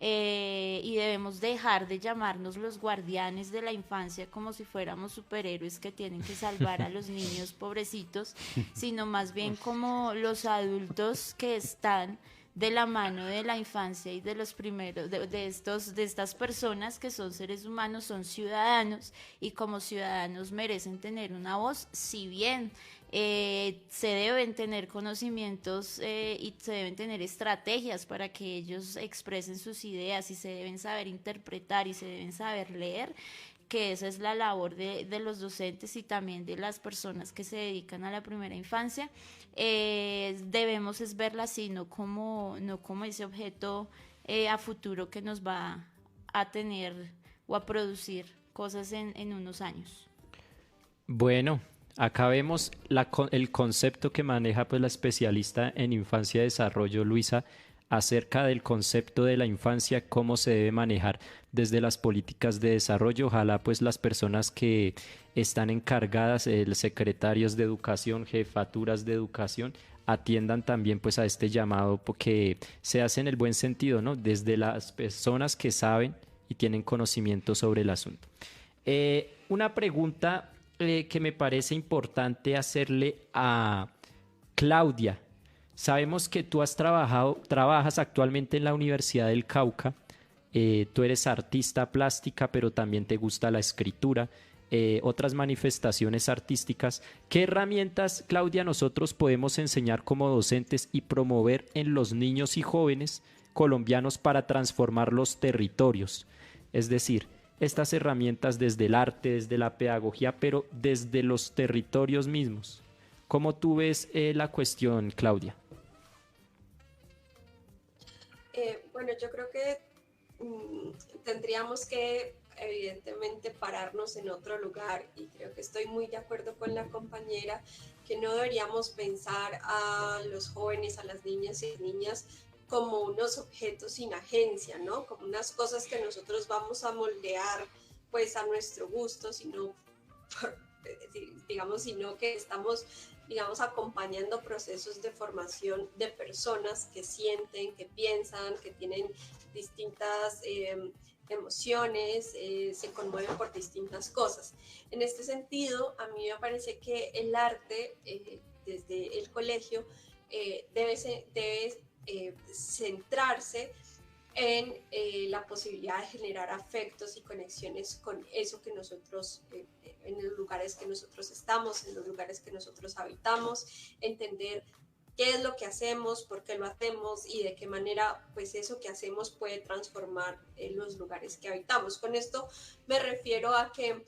Y debemos dejar de llamarnos los guardianes de la infancia como si fuéramos superhéroes que tienen que salvar a los niños pobrecitos, sino más bien como los adultos que están de la mano de la infancia y de los primeros de estas personas que son seres humanos, son ciudadanos, y como ciudadanos merecen tener una voz. Si bien se deben tener conocimientos y se deben tener estrategias para que ellos expresen sus ideas, y se deben saber interpretar y se deben saber leer, que esa es la labor de los docentes y también de las personas que se dedican a la primera infancia. Debemos es verla así, no como ese objeto a futuro que nos va a tener o a producir cosas en unos años. Bueno, acá vemos el concepto que maneja pues la especialista en infancia y desarrollo, Luisa, acerca del concepto de la infancia, cómo se debe manejar desde las políticas de desarrollo. Ojalá pues las personas que están encargadas, los secretarios de educación, jefaturas de educación, atiendan también pues a este llamado, porque se hace en el buen sentido, ¿no? Desde las personas que saben y tienen conocimiento sobre el asunto. Una pregunta que me parece importante hacerle a Claudia. Sabemos que tú trabajas actualmente en la Universidad del Cauca. Tú eres artista plástica, pero también te gusta la escritura, otras manifestaciones artísticas. ¿Qué herramientas, Claudia, nosotros podemos enseñar como docentes y promover en los niños y jóvenes colombianos para transformar los territorios? Es decir, estas herramientas desde el arte, desde la pedagogía, pero desde los territorios mismos. ¿Cómo tú ves la cuestión, Claudia? Bueno, yo creo que tendríamos que evidentemente pararnos en otro lugar, y creo que estoy muy de acuerdo con la compañera que no deberíamos pensar a los jóvenes, a las niñas y niñas como unos objetos sin agencia, ¿no? Como unas cosas que nosotros vamos a moldear pues a nuestro gusto, sino que estamos acompañando procesos de formación de personas que sienten, que piensan, que tienen distintas emociones, se conmueven por distintas cosas. En este sentido, a mí me parece que el arte desde el colegio debe centrarse en la posibilidad de generar afectos y conexiones con eso que nosotros, en los lugares que nosotros estamos, en los lugares que nosotros habitamos, entender qué es lo que hacemos, por qué lo hacemos y de qué manera pues eso que hacemos puede transformar los lugares que habitamos. Con esto me refiero a que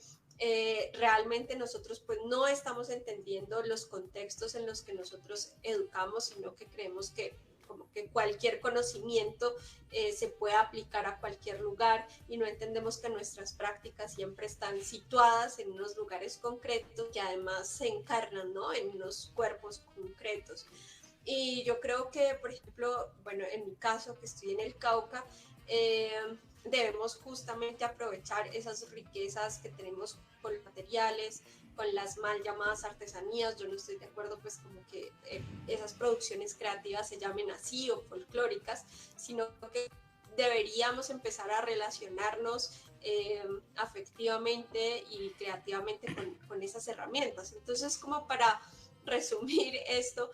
realmente nosotros pues no estamos entendiendo los contextos en los que nosotros educamos, sino que creemos que como que cualquier conocimiento se puede aplicar a cualquier lugar, y no entendemos que nuestras prácticas siempre están situadas en unos lugares concretos que además se encarnan, ¿no?, en unos cuerpos concretos. Y yo creo que, por ejemplo, bueno, en mi caso, que estoy en el Cauca, debemos justamente aprovechar esas riquezas que tenemos con los materiales, con las mal llamadas artesanías. Yo no estoy de acuerdo pues como que esas producciones creativas se llamen así o folclóricas, sino que deberíamos empezar a relacionarnos afectivamente y creativamente con esas herramientas. Entonces, como para resumir esto,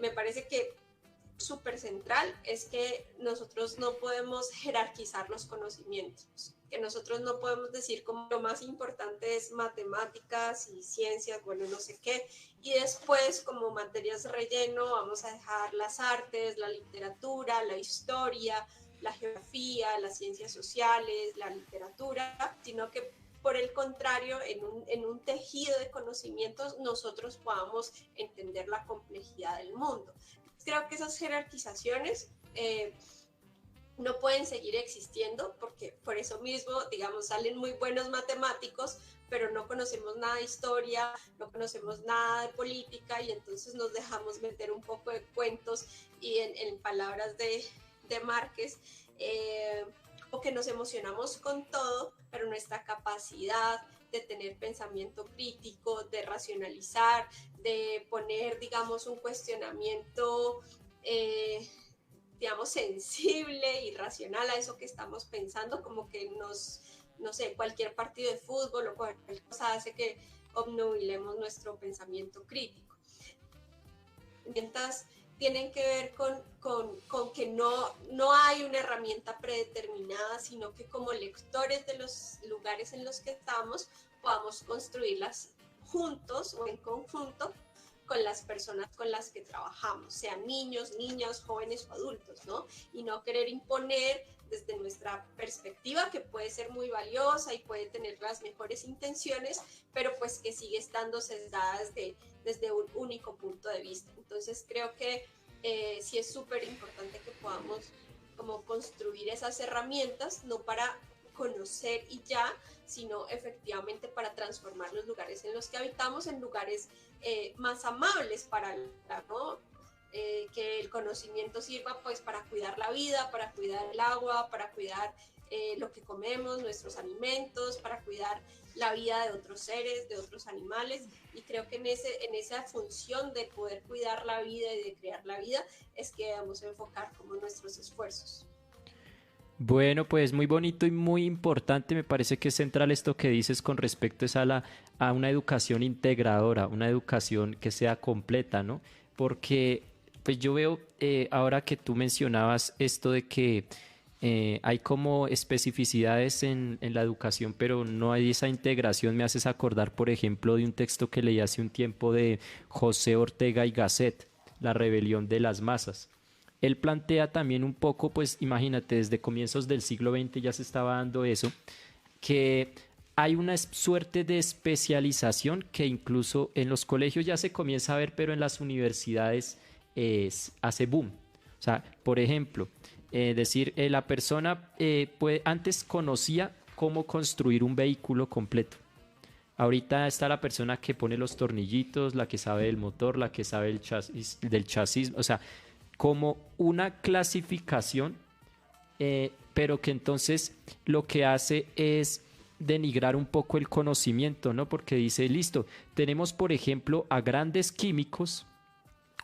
me parece que súper central es que nosotros no podemos jerarquizar los conocimientos, que nosotros no podemos decir como lo más importante es matemáticas y ciencias, bueno, no sé qué, y después como materias de relleno vamos a dejar las artes, la literatura, la historia, la geografía, las ciencias sociales, la literatura, sino que por el contrario, en un tejido de conocimientos nosotros podamos entender la complejidad del mundo. Creo que esas jerarquizaciones no pueden seguir existiendo porque por eso mismo, digamos, salen muy buenos matemáticos, pero no conocemos nada de historia, no conocemos nada de política y entonces nos dejamos meter un poco de cuentos y en palabras de Márquez, o que nos emocionamos con todo, pero nuestra capacidad de tener pensamiento crítico, de racionalizar, de poner, digamos, un cuestionamiento, digamos, sensible y racional a eso que estamos pensando, como que no sé, cualquier partido de fútbol o cualquier cosa hace que obnubilemos nuestro pensamiento crítico. Mientras tienen que ver con que no hay una herramienta predeterminada, sino que como lectores de los lugares en los que estamos, podamos construirlas juntos o en conjunto con las personas con las que trabajamos, sean niños, niñas, jóvenes o adultos, ¿no? Y no querer imponer desde nuestra perspectiva, que puede ser muy valiosa y puede tener las mejores intenciones, pero pues que sigue estando sesgada desde un único punto de vista. Entonces creo que sí es súper importante que podamos como construir esas herramientas, no para conocer y ya, sino efectivamente para transformar los lugares en los que habitamos en lugares más amables para ¿no? Que el conocimiento sirva pues para cuidar la vida, para cuidar el agua, para cuidar lo que comemos, nuestros alimentos, para cuidar la vida de otros seres, de otros animales, y creo que en esa función de poder cuidar la vida y de crear la vida es que debemos enfocar como nuestros esfuerzos. Bueno, pues muy bonito y muy importante, me parece que es central esto que dices con respecto a una educación integradora, una educación que sea completa, ¿no? Porque pues yo veo ahora que tú mencionabas esto de que hay como especificidades en la educación, pero no hay esa integración. Me haces acordar, por ejemplo, de un texto que leí hace un tiempo de José Ortega y Gasset, La rebelión de las masas. Él plantea también un poco, pues imagínate, desde comienzos del siglo XX ya se estaba dando eso, que hay una suerte de especialización que incluso en los colegios ya se comienza a ver, pero en las universidades hace boom. O sea, por ejemplo, la persona antes conocía cómo construir un vehículo completo. Ahorita está la persona que pone los tornillitos, la que sabe del motor, la que sabe del chasis, o sea, como una clasificación, pero que entonces lo que hace es denigrar un poco el conocimiento, ¿no? Porque dice, listo, tenemos por ejemplo a grandes químicos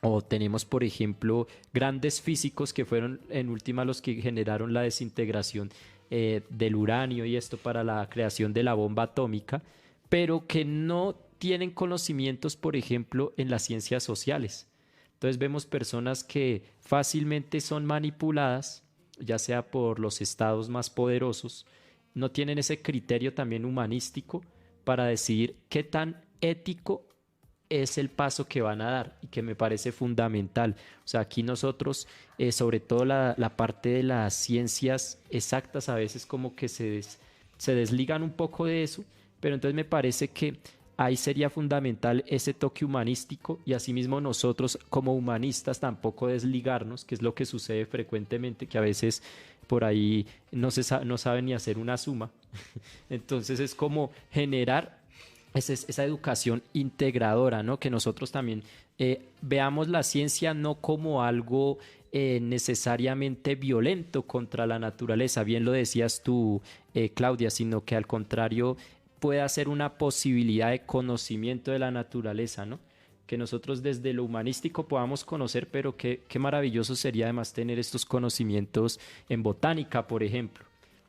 o tenemos por ejemplo grandes físicos que fueron en última los que generaron la desintegración del uranio y esto para la creación de la bomba atómica, pero que no tienen conocimientos, por ejemplo, en las ciencias sociales. Entonces vemos personas que fácilmente son manipuladas, ya sea por los estados más poderosos, no tienen ese criterio también humanístico para decidir qué tan ético es el paso que van a dar y que me parece fundamental. O sea, aquí nosotros, sobre todo la parte de las ciencias exactas, a veces como que se desligan un poco de eso, pero entonces me parece que ahí sería fundamental ese toque humanístico y asimismo nosotros como humanistas tampoco desligarnos, que es lo que sucede frecuentemente, que a veces por ahí no saben ni hacer una suma. Entonces es como generar esa educación integradora, ¿no? Que nosotros también veamos la ciencia no como algo necesariamente violento contra la naturaleza, bien lo decías tú, Claudia, sino que al contrario pueda ser una posibilidad de conocimiento de la naturaleza, ¿no? Que nosotros desde lo humanístico podamos conocer, pero qué maravilloso sería además tener estos conocimientos en botánica, por ejemplo,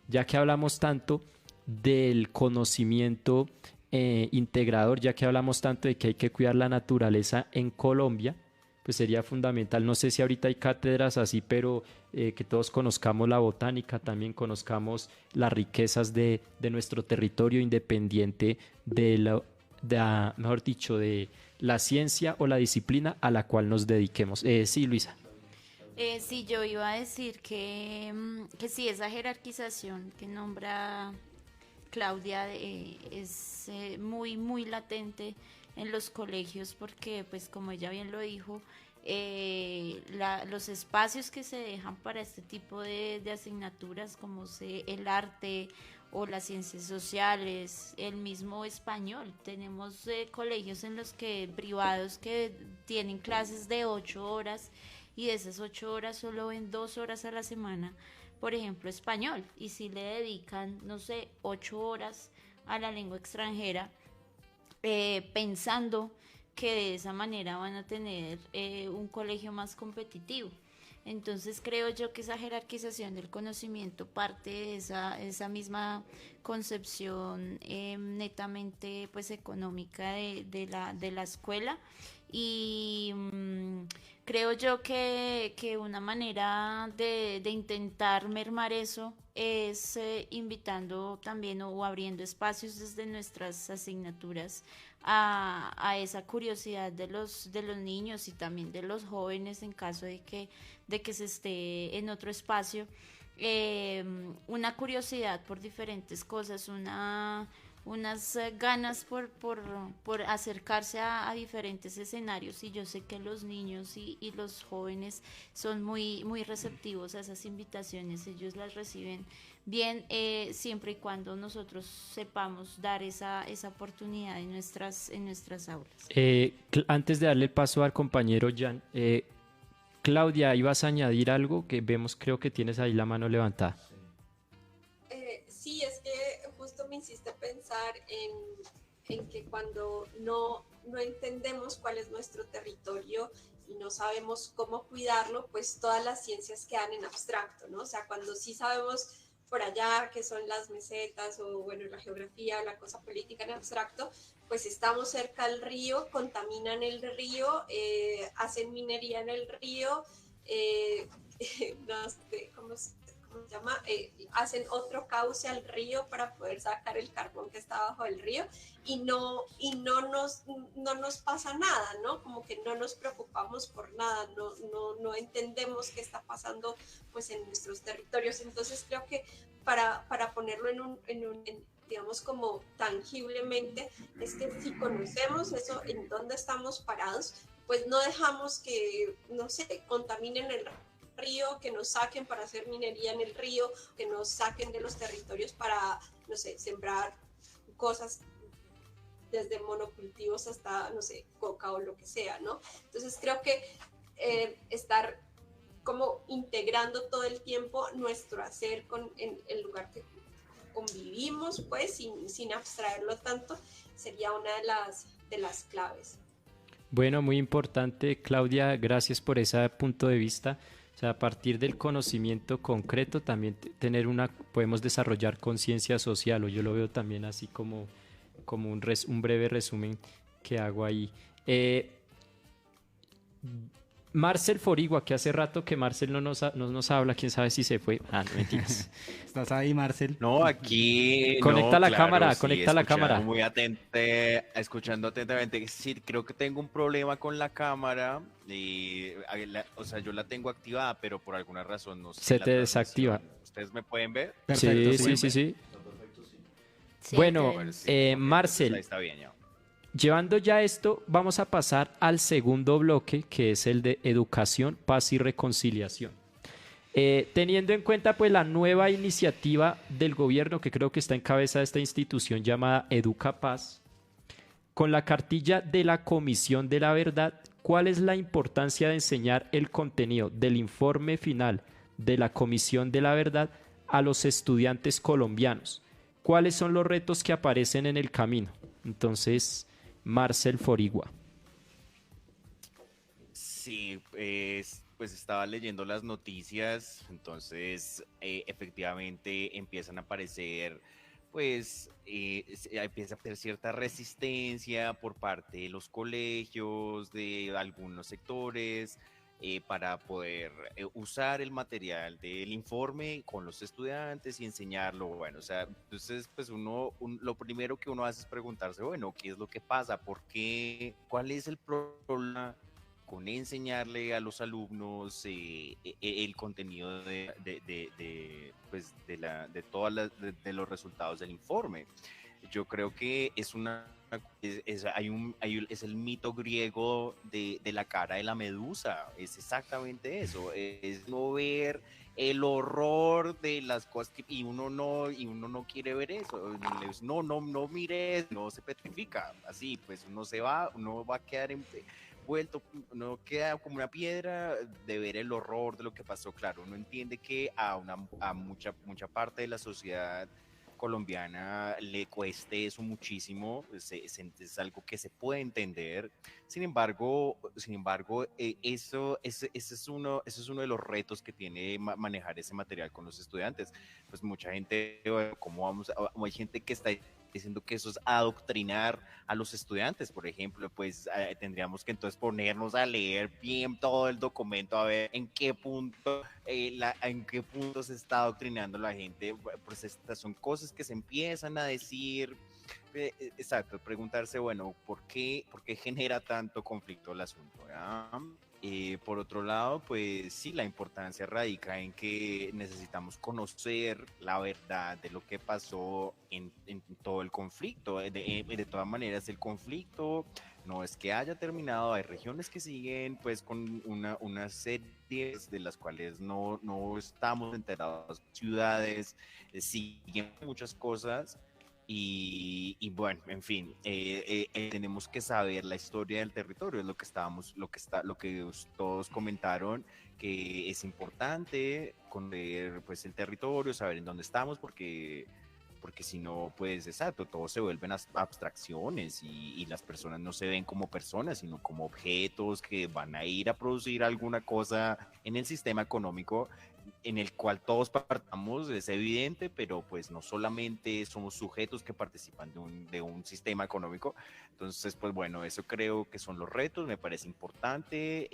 ya que hablamos tanto del conocimiento integrador, ya que hablamos tanto de que hay que cuidar la naturaleza en Colombia, pues sería fundamental. No sé si ahorita hay cátedras así, pero que todos conozcamos la botánica, también conozcamos las riquezas de nuestro territorio independiente mejor dicho, de la ciencia o la disciplina a la cual nos dediquemos. Sí, Luisa. Sí, yo iba a decir que sí, esa jerarquización que nombra Claudia es muy, muy latente en los colegios porque, pues como ella bien lo dijo, los espacios que se dejan para este tipo de asignaturas como el arte o las ciencias sociales, el mismo español. Tenemos colegios en los que privados que tienen clases de 8 horas y de esas 8 horas solo ven 2 horas a la semana, por ejemplo, español, y si le dedican, no sé, 8 horas a la lengua extranjera, pensando que de esa manera van a tener un colegio más competitivo. Entonces creo yo que esa jerarquización del conocimiento parte de esa misma concepción netamente pues económica de la escuela y creo yo que una manera de intentar mermar eso es invitando también o abriendo espacios desde nuestras asignaturas a esa curiosidad de los niños y también de los jóvenes en caso de que se esté en otro espacio, una curiosidad por diferentes cosas, unas ganas por acercarse a diferentes escenarios, y yo sé que los niños y los jóvenes son muy, muy receptivos a esas invitaciones, ellos las reciben bien, siempre y cuando nosotros sepamos dar esa oportunidad en nuestras aulas. Antes de darle el paso al compañero Jan, Claudia, ¿ibas a añadir algo? Que vemos, creo que tienes ahí la mano levantada. Sí, es que justo me hiciste pensar en que cuando no entendemos cuál es nuestro territorio y no sabemos cómo cuidarlo, pues todas las ciencias quedan en abstracto, ¿no? O sea, cuando sí sabemos por allá qué son las mesetas o, bueno, la geografía, la cosa política en abstracto, pues estamos cerca del río, contaminan el río, hacen minería en el río, no sé, ¿cómo se llama? Hacen otro cauce al río para poder sacar el carbón que está bajo el río y no nos pasa nada, ¿no? Como que no nos preocupamos por nada, no entendemos qué está pasando pues en nuestros territorios. Entonces creo que para ponerlo digamos como tangiblemente, es que si conocemos eso, en dónde estamos parados, pues no dejamos que, no sé, contaminen el río, que nos saquen para hacer minería en el río, que nos saquen de los territorios para, no sé, sembrar cosas desde monocultivos hasta, no sé, coca o lo que sea, ¿no? Entonces creo que estar como integrando todo el tiempo nuestro hacer en el lugar que convivimos, pues, sin abstraerlo tanto, sería una de las claves. Bueno, muy importante, Claudia, gracias por ese punto de vista. O sea, a partir del conocimiento concreto también podemos desarrollar conciencia social, o yo lo veo también así como un breve resumen que hago ahí. Marcel Forigua, que hace rato que Marcel no nos habla, quién sabe si se fue. No, mentiras. ¿Estás ahí, Marcel? No, aquí... Conecta la cámara, sí, conecta la cámara. Muy escuchando atentamente. Sí, creo que tengo un problema con la cámara. O sea, yo la tengo activada, pero por alguna razón no sé. Se te desactiva. ¿Ustedes me pueden ver? Perfecto, sí. Sí, Bueno, sí, Marcel, ahí está bien ya. Llevando ya esto, vamos a pasar al segundo bloque, que es el de educación, paz y reconciliación. Teniendo en cuenta pues la nueva iniciativa del gobierno, que creo que está en cabeza de esta institución llamada Educapaz, con la cartilla de la Comisión de la Verdad, ¿cuál es la importancia de enseñar el contenido del informe final de la Comisión de la Verdad a los estudiantes colombianos? ¿Cuáles son los retos que aparecen en el camino? Entonces, Marcel Forigua. Sí, pues estaba leyendo las noticias, entonces efectivamente empiezan a aparecer, pues empieza a haber cierta resistencia por parte de los colegios, de algunos sectores, para poder usar el material del informe con los estudiantes y enseñarlo. Bueno, o sea, entonces pues lo primero que uno hace es preguntarse, bueno, ¿qué es lo que pasa? ¿Por qué? ¿Cuál es el problema con enseñarle a los alumnos el contenido pues de los resultados del informe? Yo creo que es el mito griego de la cara de la medusa. Es exactamente eso, es no ver el horror de las cosas y uno no quiere ver eso. No mire, no se petrifica. Así pues uno va a quedar vuelto, no queda como una piedra de ver el horror de lo que pasó. Claro, uno entiende que a mucha parte de la sociedad colombiana le cueste eso muchísimo, es algo que se puede entender. Sin embargo, ese es uno de los retos que tiene manejar ese material con los estudiantes. Pues mucha gente, bueno, hay gente que está diciendo que eso es adoctrinar a los estudiantes, por ejemplo. Pues tendríamos que entonces ponernos a leer bien todo el documento, a ver en qué punto se está adoctrinando la gente. Pues estas son cosas que se empiezan a decir. Exacto, preguntarse, bueno, ¿por qué genera tanto conflicto el asunto? Por otro lado, pues sí, la importancia radica en que necesitamos conocer la verdad de lo que pasó en todo el conflicto. De todas maneras, el conflicto no es que haya terminado, hay regiones que siguen pues con una serie de las cuales no estamos enterados, ciudades, siguen muchas cosas. Y bueno, en fin, tenemos que saber la historia del territorio, es lo que todos comentaron, que es importante conocer pues el territorio, saber en dónde estamos, porque si no, pues exacto, todo se vuelven abstracciones y las personas no se ven como personas, sino como objetos que van a ir a producir alguna cosa en el sistema económico en el cual todos partamos. Es evidente, pero pues no solamente somos sujetos que participan de un sistema económico. Entonces, pues bueno, eso creo que son los retos. Me parece importante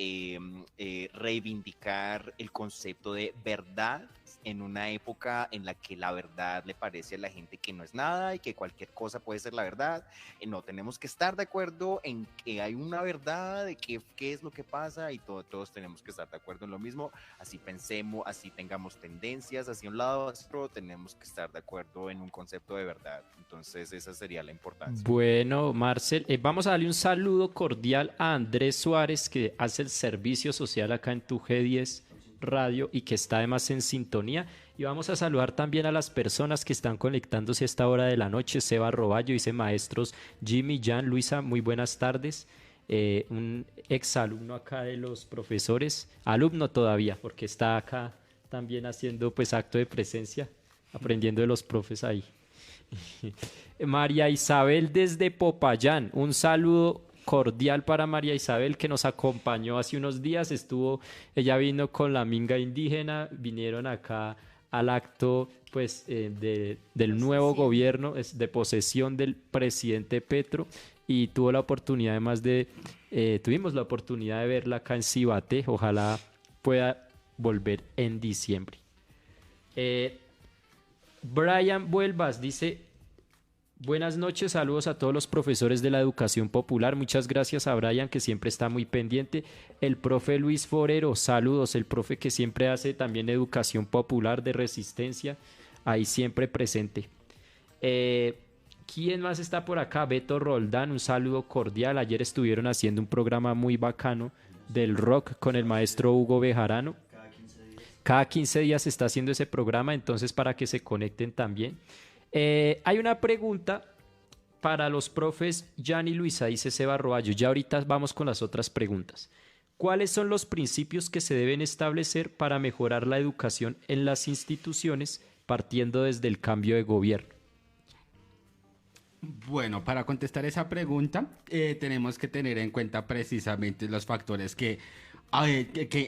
reivindicar el concepto de verdad en una época en la que la verdad le parece a la gente que no es nada y que cualquier cosa puede ser la verdad. No tenemos que estar de acuerdo en que hay una verdad, de qué es lo que pasa, y todos tenemos que estar de acuerdo en lo mismo. Así pensemos, así tengamos tendencias hacia un lado o hacia otro, tenemos que estar de acuerdo en un concepto de verdad. Entonces esa sería la importancia. Bueno, Marcel, vamos a darle un saludo cordial a Andrés Suárez, que hace el servicio social acá en tu G10 Radio y que está además en sintonía. Y vamos a saludar también a las personas que están conectándose a esta hora de la noche. Seba Roballo dice: maestros Jimmy, Jan, Luisa, muy buenas tardes. Un exalumno acá de los profesores, alumno todavía, porque está acá también haciendo pues acto de presencia, aprendiendo de los profes ahí. María Isabel desde Popayán, un saludo cordial para María Isabel, que nos acompañó hace unos días. Ella vino con la minga indígena, vinieron acá al acto pues del nuevo gobierno, de posesión del presidente Petro, y tuvimos la oportunidad de verla acá en Cibate. Ojalá pueda volver en diciembre. Brian Vuelvas dice: buenas noches, saludos a todos los profesores de la educación popular. Muchas gracias a Brian, que siempre está muy pendiente. El profe Luis Forero, saludos, el profe que siempre hace también educación popular de resistencia, ahí siempre presente. ¿Quién más está por acá? Beto Roldán, un saludo cordial. Ayer estuvieron haciendo un programa muy bacano del rock con el maestro Hugo Bejarano. Cada 15 días se está haciendo ese programa, entonces para que se conecten también. Hay una pregunta para los profes Jan y Luisa, dice Seba Roballo. Ya ahorita vamos con las otras preguntas. ¿Cuáles son los principios que se deben establecer para mejorar la educación en las instituciones partiendo desde el cambio de gobierno? Bueno, para contestar esa pregunta, tenemos que tener en cuenta precisamente los factores que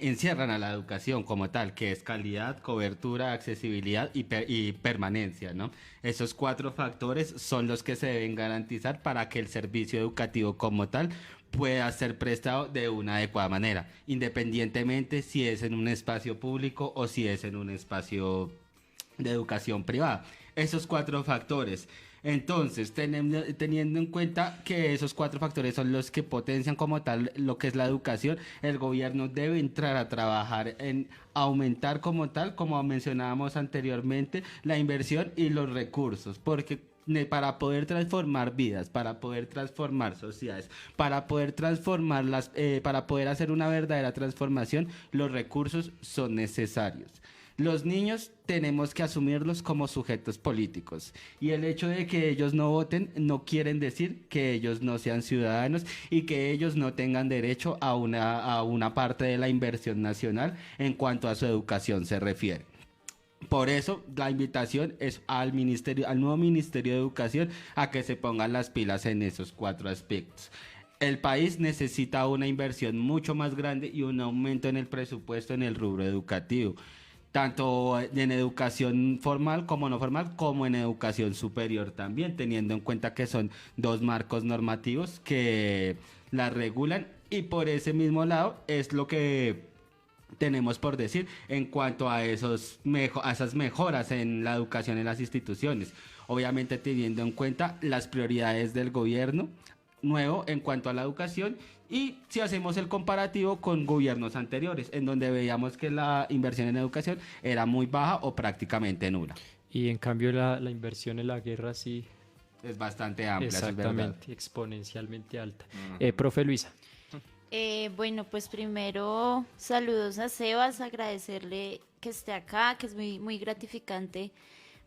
encierran a la educación como tal, que es calidad, cobertura, accesibilidad y permanencia, ¿no? Esos 4 factores son los que se deben garantizar para que el servicio educativo como tal pueda ser prestado de una adecuada manera, independientemente si es en un espacio público o si es en un espacio de educación privada. Esos 4 factores. Entonces, teniendo en cuenta que esos 4 factores son los que potencian como tal lo que es la educación, el gobierno debe entrar a trabajar en aumentar como tal, como mencionábamos anteriormente, la inversión y los recursos, porque para poder transformar vidas, para poder transformar sociedades, para poder para poder hacer una verdadera transformación, los recursos son necesarios. Los niños tenemos que asumirlos como sujetos políticos y el hecho de que ellos no voten no quieren decir que ellos no sean ciudadanos y que ellos no tengan derecho a una parte de la inversión nacional en cuanto a su educación se refiere. Por eso la invitación es al nuevo Ministerio de Educación a que se pongan las pilas en esos 4 aspectos. El país necesita una inversión mucho más grande y un aumento en el presupuesto en el rubro educativo, tanto en educación formal como no formal, como en educación superior también, teniendo en cuenta que son 2 marcos normativos que la regulan y por ese mismo lado es lo que tenemos por decir en cuanto a esas mejoras en la educación en las instituciones, obviamente teniendo en cuenta las prioridades del gobierno nuevo en cuanto a la educación. Y si hacemos el comparativo con gobiernos anteriores, en donde veíamos que la inversión en educación era muy baja o prácticamente nula. Y en cambio la inversión en la guerra sí es bastante amplia. exactamente, exponencialmente alta. Profe Luisa. Bueno, pues primero saludos a Sebas, agradecerle que esté acá, que es muy, muy gratificante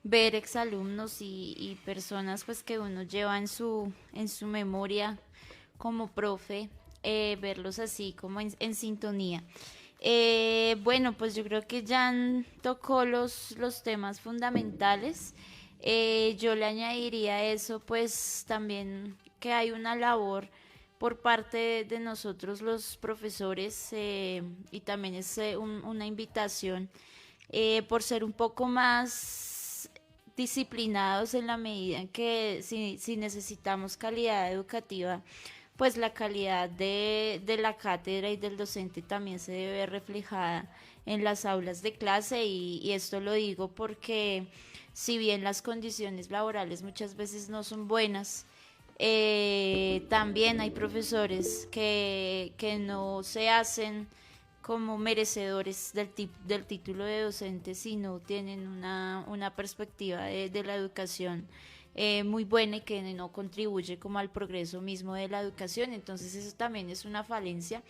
ver exalumnos y personas pues que uno lleva en su memoria como profe. Verlos así como en sintonía. Bueno, pues yo creo que Jan tocó los temas fundamentales. Yo le añadiría a eso pues también que hay una labor por parte de nosotros los profesores y también es una invitación por ser un poco más disciplinados en la medida en que si necesitamos calidad educativa, pues la calidad de la cátedra y del docente también se debe ver reflejada en las aulas de clase y esto lo digo porque si bien las condiciones laborales muchas veces no son buenas, también hay profesores que no se hacen como merecedores del título de docente, sino tienen una perspectiva de la educación muy buena y que no contribuye como al progreso mismo de la educación. Entonces eso también es una falencia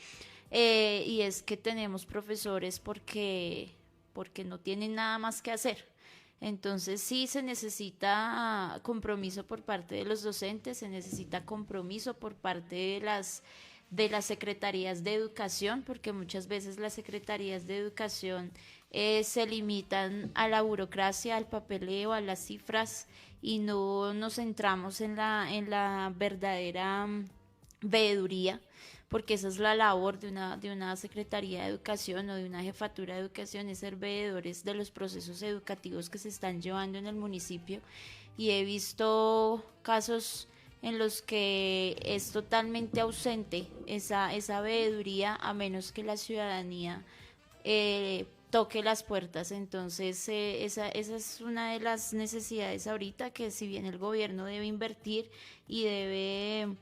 y es que tenemos profesores porque no tienen nada más que hacer. Entonces sí se necesita compromiso por parte de los docentes, se necesita compromiso por parte de las secretarías de educación, porque muchas veces las secretarías de educación se limitan a la burocracia, al papeleo, a las cifras y no nos centramos en la verdadera veeduría, porque esa es la labor de una Secretaría de Educación o de una Jefatura de Educación, es ser veedores de los procesos educativos que se están llevando en el municipio. Y he visto casos en los que es totalmente ausente esa veeduría, a menos que la ciudadanía toque las puertas. Entonces esa es una de las necesidades ahorita, que si bien el gobierno debe invertir y debe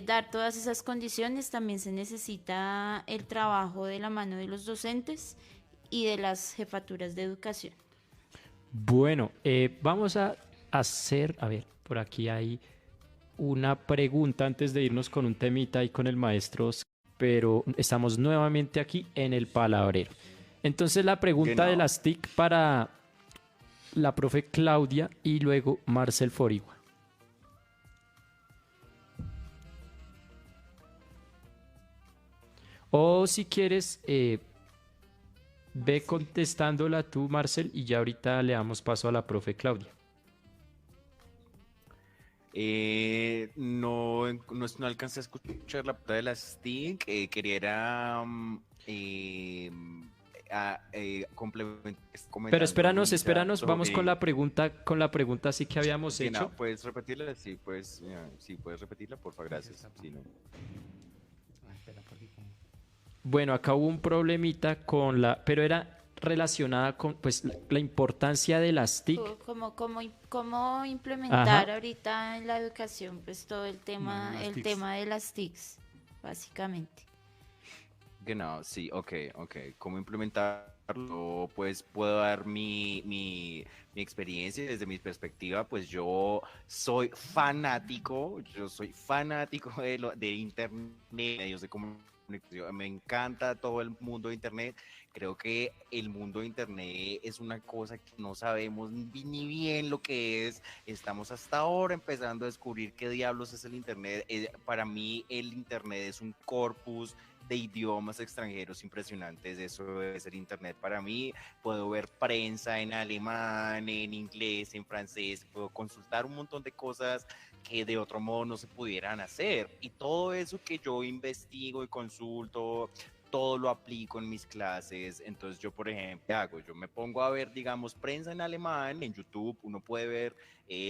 dar todas esas condiciones, también se necesita el trabajo de la mano de los docentes y de las jefaturas de educación. Bueno, vamos a hacer, a ver, por aquí hay una pregunta antes de irnos con un temita y con el maestro, pero estamos nuevamente aquí en el Palabrero. Entonces la pregunta de las TIC para la profe Claudia y luego Marcel Forigua. O si quieres, ve contestándola tú, Marcel, y ya ahorita le damos paso a la profe Claudia. No alcancé a escuchar la parte de las TIC. Quería era, Pero comentando espéranos, vamos sobre... con la pregunta sí que habíamos Sí, hecho. no, ¿puedes repetirla? Sí, pues, sí, puedes repetirla, porfa, gracias. Sí, no. Bueno, acá hubo un problemita con pero era relacionada con pues la importancia de las TIC. Cómo implementar Ajá. ahorita en la educación pues todo el tema de las TICs, básicamente. Genau, sí, ok. ¿Cómo implementarlo? Pues puedo dar mi experiencia desde mi perspectiva. Pues yo soy fanático de Internet, medios de comunicación. Me encanta todo el mundo de Internet. Creo que el mundo de Internet es una cosa que no sabemos ni bien lo que es. Estamos hasta ahora empezando a descubrir qué diablos es el Internet. Para mí el Internet es un corpus de idiomas extranjeros impresionantes. Eso debe ser Internet para mí. Puedo ver prensa en alemán, en inglés, en francés, puedo consultar un montón de cosas que de otro modo no se pudieran hacer. Y todo eso que yo investigo y consulto, todo lo aplico en mis clases. Entonces yo, por ejemplo, ¿qué hago? Yo me pongo a ver, digamos, prensa en alemán, en YouTube, uno puede ver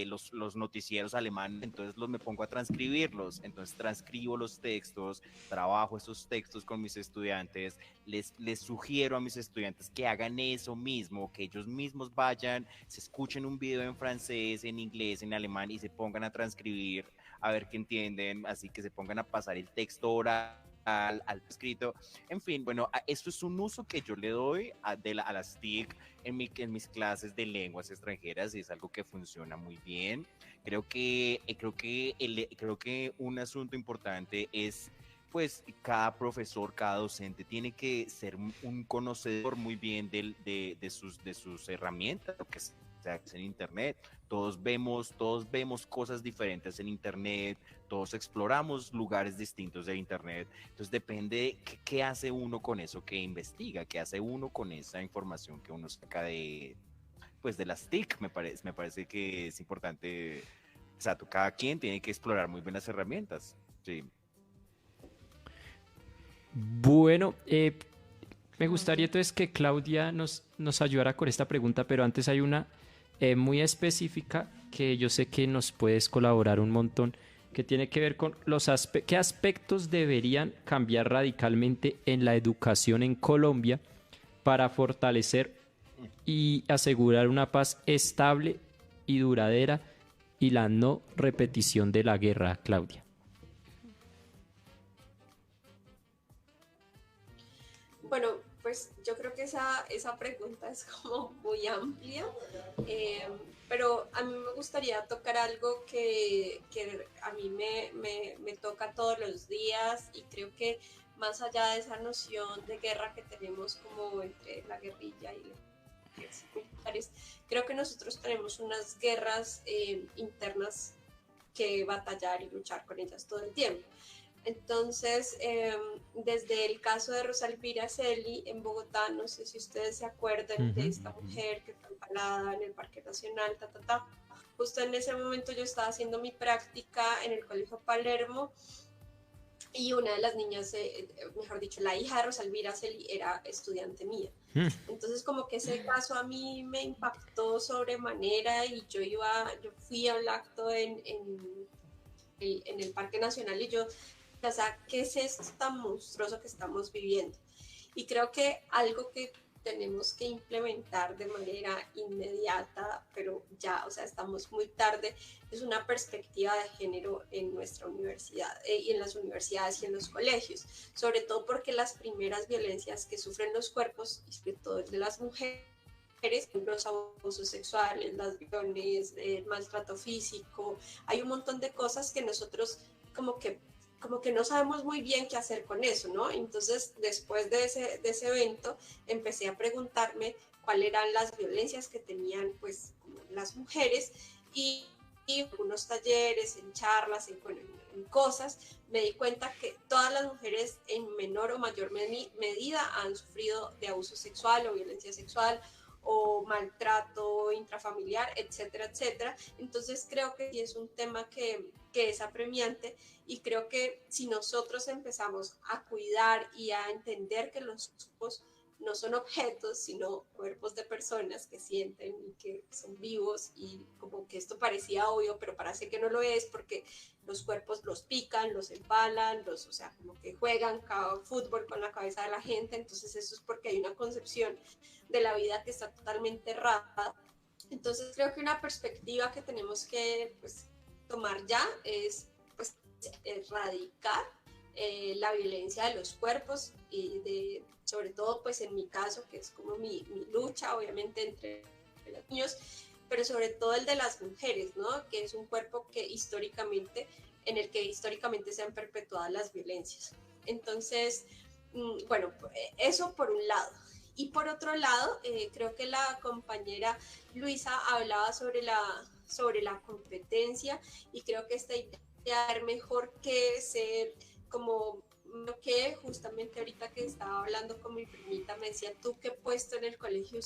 los noticieros alemanes, entonces me pongo a transcribirlos, entonces transcribo los textos, trabajo esos textos con mis estudiantes, les sugiero a mis estudiantes que hagan eso mismo, que ellos mismos vayan, se escuchen un video en francés, en inglés, en alemán y se pongan a transcribir, a ver qué entienden, así que se pongan a pasar el texto oral al escrito. En fin, bueno, esto es un uso que yo le doy a las TIC en mis clases de lenguas extranjeras y es algo que funciona muy bien. Creo que un asunto importante es, pues, cada profesor, cada docente tiene que ser un conocedor muy bien de sus herramientas, lo que se hace en Internet. Todos vemos cosas diferentes en Internet, todos exploramos lugares distintos de Internet. Entonces depende de qué hace uno con eso que investiga, qué hace uno con esa información que uno saca pues de las TIC. Me parece que es importante, o sea, cada quien tiene que explorar muy bien las herramientas. Sí. Bueno, me gustaría entonces que Claudia nos ayudara con esta pregunta, pero antes hay una muy específica que yo sé que nos puedes colaborar un montón, que tiene que ver con qué aspectos deberían cambiar radicalmente en la educación en Colombia para fortalecer y asegurar una paz estable y duradera y la no repetición de la guerra, Claudia. Bueno, pues yo creo que esa pregunta es como muy amplia, pero a mí me gustaría tocar algo que a mí me toca todos los días y creo que más allá de esa noción de guerra que tenemos como entre la guerrilla y los militares, creo que nosotros tenemos unas guerras internas que batallar y luchar con ellas todo el tiempo. Entonces, desde el caso de Rosalvira Celi en Bogotá, no sé si ustedes se acuerdan de esta mujer que fue empalada en el Parque Nacional, Justo en ese momento yo estaba haciendo mi práctica en el Colegio Palermo y una de las niñas, mejor dicho, la hija de Rosalvira Celi era estudiante mía. Entonces como que ese caso a mí me impactó sobremanera y yo fui al acto en el Parque Nacional y yo, o sea, ¿qué es esto tan monstruoso que estamos viviendo? Y creo que algo que tenemos que implementar de manera inmediata, pero ya, o sea, estamos muy tarde, es una perspectiva de género en nuestra universidad y en las universidades y en los colegios, sobre todo porque las primeras violencias que sufren los cuerpos, y sobre todo de las mujeres, los abusos sexuales, las violaciones, el maltrato físico, hay un montón de cosas que nosotros como que no sabemos muy bien qué hacer con eso, ¿no? Entonces, después de ese evento, empecé a preguntarme cuáles eran las violencias que tenían, pues, las mujeres y algunos talleres, en charlas, bueno, en cosas, me di cuenta que todas las mujeres en menor o mayor medida han sufrido de abuso sexual o violencia sexual o maltrato intrafamiliar, etcétera, etcétera. Entonces creo que sí es un tema que es apremiante, y creo que si nosotros empezamos a cuidar y a entender que los cuerpos no son objetos, sino cuerpos de personas que sienten y que son vivos, y como que esto parecía obvio, pero parece que no lo es, porque los cuerpos los pican, los empalan, o sea, como que juegan fútbol con la cabeza de la gente. Entonces eso es porque hay una concepción de la vida que está totalmente errada. Entonces creo que una perspectiva que tenemos que, pues, tomar ya es, pues, erradicar la violencia de los cuerpos, y sobre todo, pues en mi caso, que es como mi lucha, obviamente, entre los niños, pero sobre todo el de las mujeres, ¿no? Que es un cuerpo en el que históricamente se han perpetuado las violencias. Entonces, bueno, eso por un lado. Y por otro lado, creo que la compañera Luisa hablaba sobre la competencia, y creo que esta idea es mejor que ser como lo que justamente ahorita que estaba hablando con mi primita me decía, ¿tú qué puesto en el colegio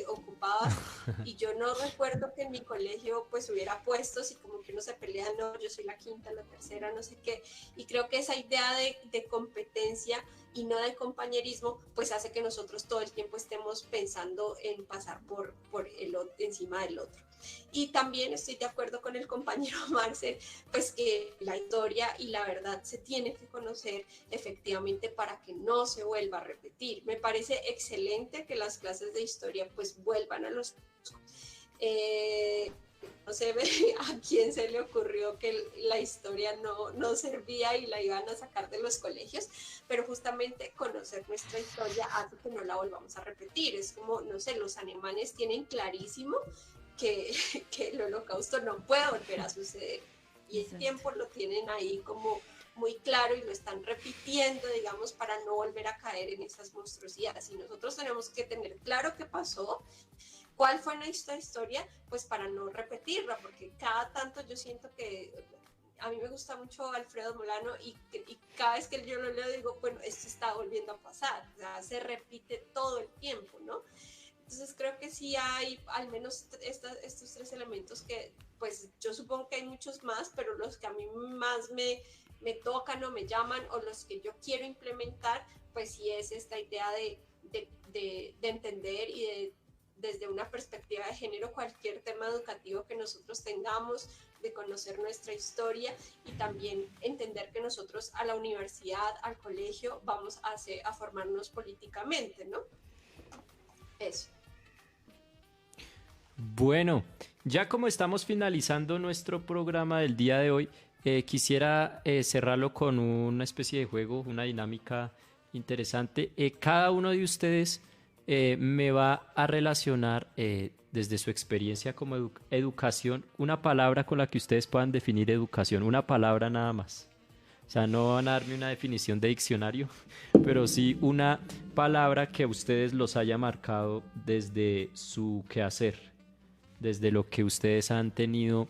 ocupabas? Y yo no recuerdo que en mi colegio pues hubiera puestos, y como que uno se pelea, no, yo soy la quinta, la tercera, no sé qué. Y creo que esa idea de competencia y no de compañerismo pues hace que nosotros todo el tiempo estemos pensando en pasar por el otro, encima del otro. Y también estoy de acuerdo con el compañero Marcel, pues que la historia y la verdad se tiene que conocer efectivamente para que no se vuelva a repetir. Me parece excelente que las clases de historia pues vuelvan a los... no sé a quién se le ocurrió que la historia no servía y la iban a sacar de los colegios, pero justamente conocer nuestra historia hace que no la volvamos a repetir. Es como, no sé, los alemanes tienen clarísimo que el holocausto no puede volver a suceder, y el tiempo lo tienen ahí como muy claro y lo están repitiendo, digamos, para no volver a caer en esas monstruosidades. Y nosotros tenemos que tener claro qué pasó, cuál fue nuestra historia, pues para no repetirla, porque cada tanto yo siento que a mí me gusta mucho Alfredo Molano, y cada vez que yo lo leo digo, bueno, esto está volviendo a pasar, o sea, se repite todo el tiempo, ¿no? Entonces creo que sí hay al menos estos tres elementos que, pues yo supongo que hay muchos más, pero los que a mí más me tocan o me llaman, o los que yo quiero implementar, pues sí es esta idea de entender y desde una perspectiva de género, cualquier tema educativo que nosotros tengamos, de conocer nuestra historia, y también entender que nosotros a la universidad, al colegio, vamos a formarnos políticamente, ¿no? Eso. Bueno, ya como estamos finalizando nuestro programa del día de hoy, quisiera cerrarlo con una especie de juego, una dinámica interesante. Cada uno de ustedes me va a relacionar desde su experiencia como educación una palabra con la que ustedes puedan definir educación, una palabra nada más. O sea, no van a darme una definición de diccionario, pero sí una palabra que a ustedes los haya marcado desde su quehacer, desde lo que ustedes han tenido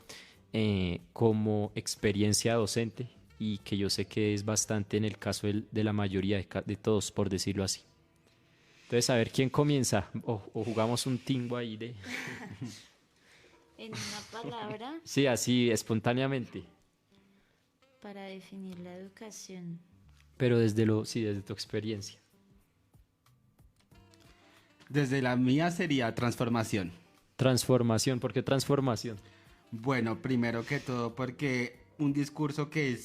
como experiencia docente, y que yo sé que es bastante en el caso de la mayoría de todos, por decirlo así. Entonces, a ver quién comienza, o jugamos un tingo ahí de... En una palabra Sí, así, espontáneamente. para definir la educación. Pero desde tu experiencia. Desde la mía sería transformación. Transformación, ¿por qué transformación? Bueno, primero que todo porque un discurso que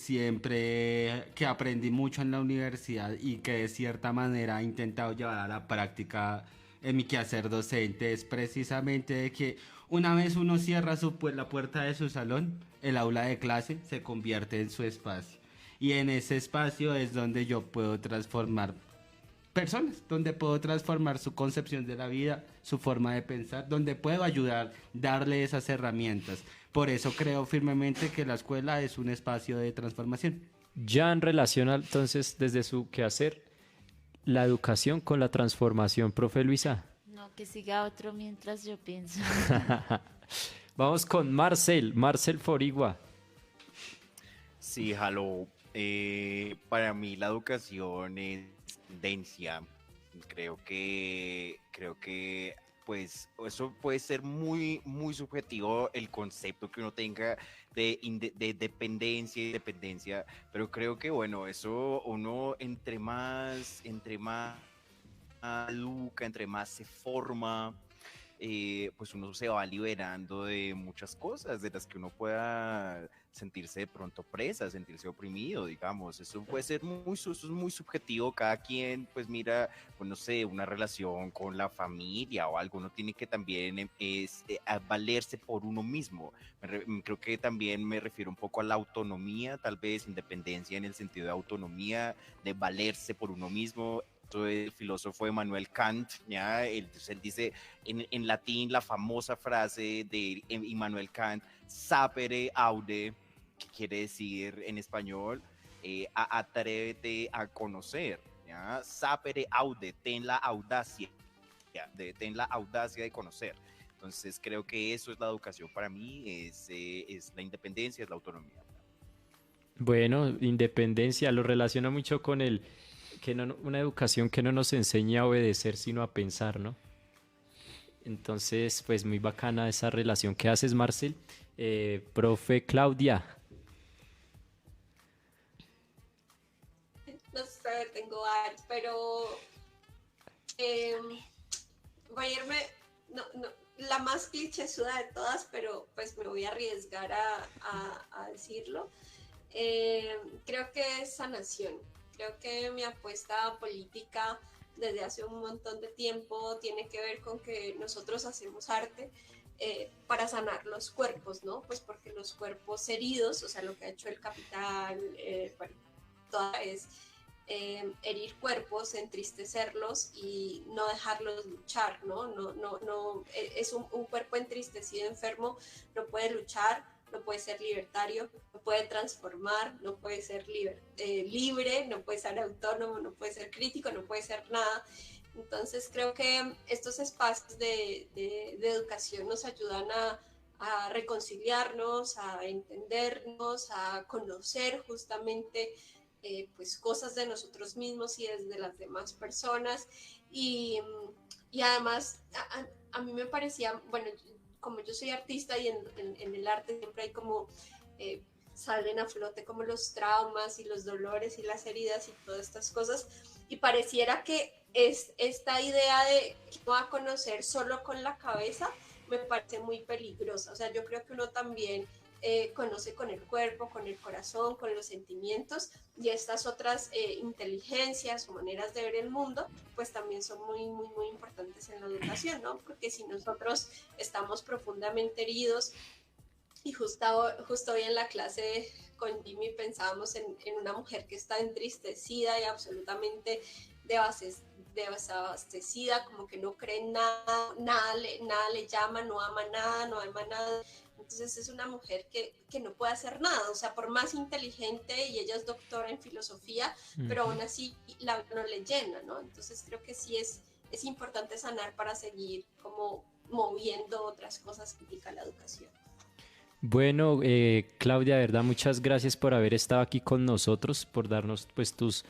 aprendí mucho en la universidad y que de cierta manera he intentado llevar a la práctica en mi quehacer docente es precisamente de que una vez uno cierra la puerta de su salón, el aula de clase se convierte en su espacio. Y en ese espacio es donde yo puedo transformar personas, donde puedo transformar su concepción de la vida, su forma de pensar, donde puedo ayudar, darle esas herramientas. Por eso creo firmemente que la escuela es un espacio de transformación. Ya en relación entonces desde su quehacer, la educación con la transformación, profe Luisa. No, que siga otro mientras yo pienso. Vamos con Marcel Forigua. Sí, hello. Para mí la educación es tendencia. Creo que pues eso puede ser muy, muy subjetivo el concepto que uno tenga de dependencia y dependencia, pero creo que bueno, eso uno entre más educa, entre más se forma, pues uno se va liberando de muchas cosas de las que uno pueda sentirse de pronto presa, sentirse oprimido, digamos. Eso puede ser eso es muy subjetivo. Cada quien, pues mira, pues no sé, una relación con la familia o algo. Uno tiene que también a valerse por uno mismo. Creo que también me refiero un poco a la autonomía, tal vez independencia en el sentido de autonomía, de valerse por uno mismo. El filósofo Emmanuel Kant, ¿ya? Él dice en latín la famosa frase de Immanuel Kant, sapere aude, que quiere decir en español, atrévete a conocer, ¿ya? Sapere aude, ten la audacia de conocer. Entonces creo que eso es la educación para mí, es la independencia, es la autonomía. Bueno, independencia lo relaciona mucho con una educación que no nos enseña a obedecer, sino a pensar, ¿no? Entonces, pues muy bacana esa relación que haces, Marcel. Profe Claudia. No sé, tengo varios, pero voy a irme, no, la más clichésuda de todas, pero pues me voy a arriesgar a decirlo. Creo que es sanación. Creo que mi apuesta política desde hace un montón de tiempo tiene que ver con que nosotros hacemos arte para sanar los cuerpos, ¿no? Pues porque los cuerpos heridos, o sea, lo que ha hecho el capital, bueno, toda es herir cuerpos, entristecerlos y no dejarlos luchar, ¿no? No, es un cuerpo entristecido, enfermo, no puede luchar, no puede ser libertario, no puede transformar, no puede ser libre, no puede ser autónomo, no puede ser crítico, no puede ser nada. Entonces creo que estos espacios de educación nos ayudan a reconciliarnos, a entendernos, a conocer justamente pues cosas de nosotros mismos y desde las demás personas. Y además a mí me parecía, bueno, como yo soy artista y en el arte siempre hay como, salen a flote como los traumas y los dolores y las heridas y todas estas cosas, y pareciera que es esta idea de que uno va a conocer solo con la cabeza, me parece muy peligrosa. O sea, yo creo que uno también conoce con el cuerpo, con el corazón, con los sentimientos, y estas otras inteligencias o maneras de ver el mundo, pues también son muy, muy, muy importantes en la educación, ¿no? Porque si nosotros estamos profundamente heridos, y justo hoy en la clase con Jimmy pensábamos en una mujer que está entristecida y absolutamente desabastecida, como que no cree en nada, nada le llama, no ama nada. Entonces es una mujer que no puede hacer nada, o sea, por más inteligente, y ella es doctora en filosofía, pero aún así la vida no le llena, ¿no? Entonces creo que sí es importante sanar para seguir como moviendo otras cosas que implica la educación. Bueno, Claudia, de verdad, muchas gracias por haber estado aquí con nosotros, por darnos pues tus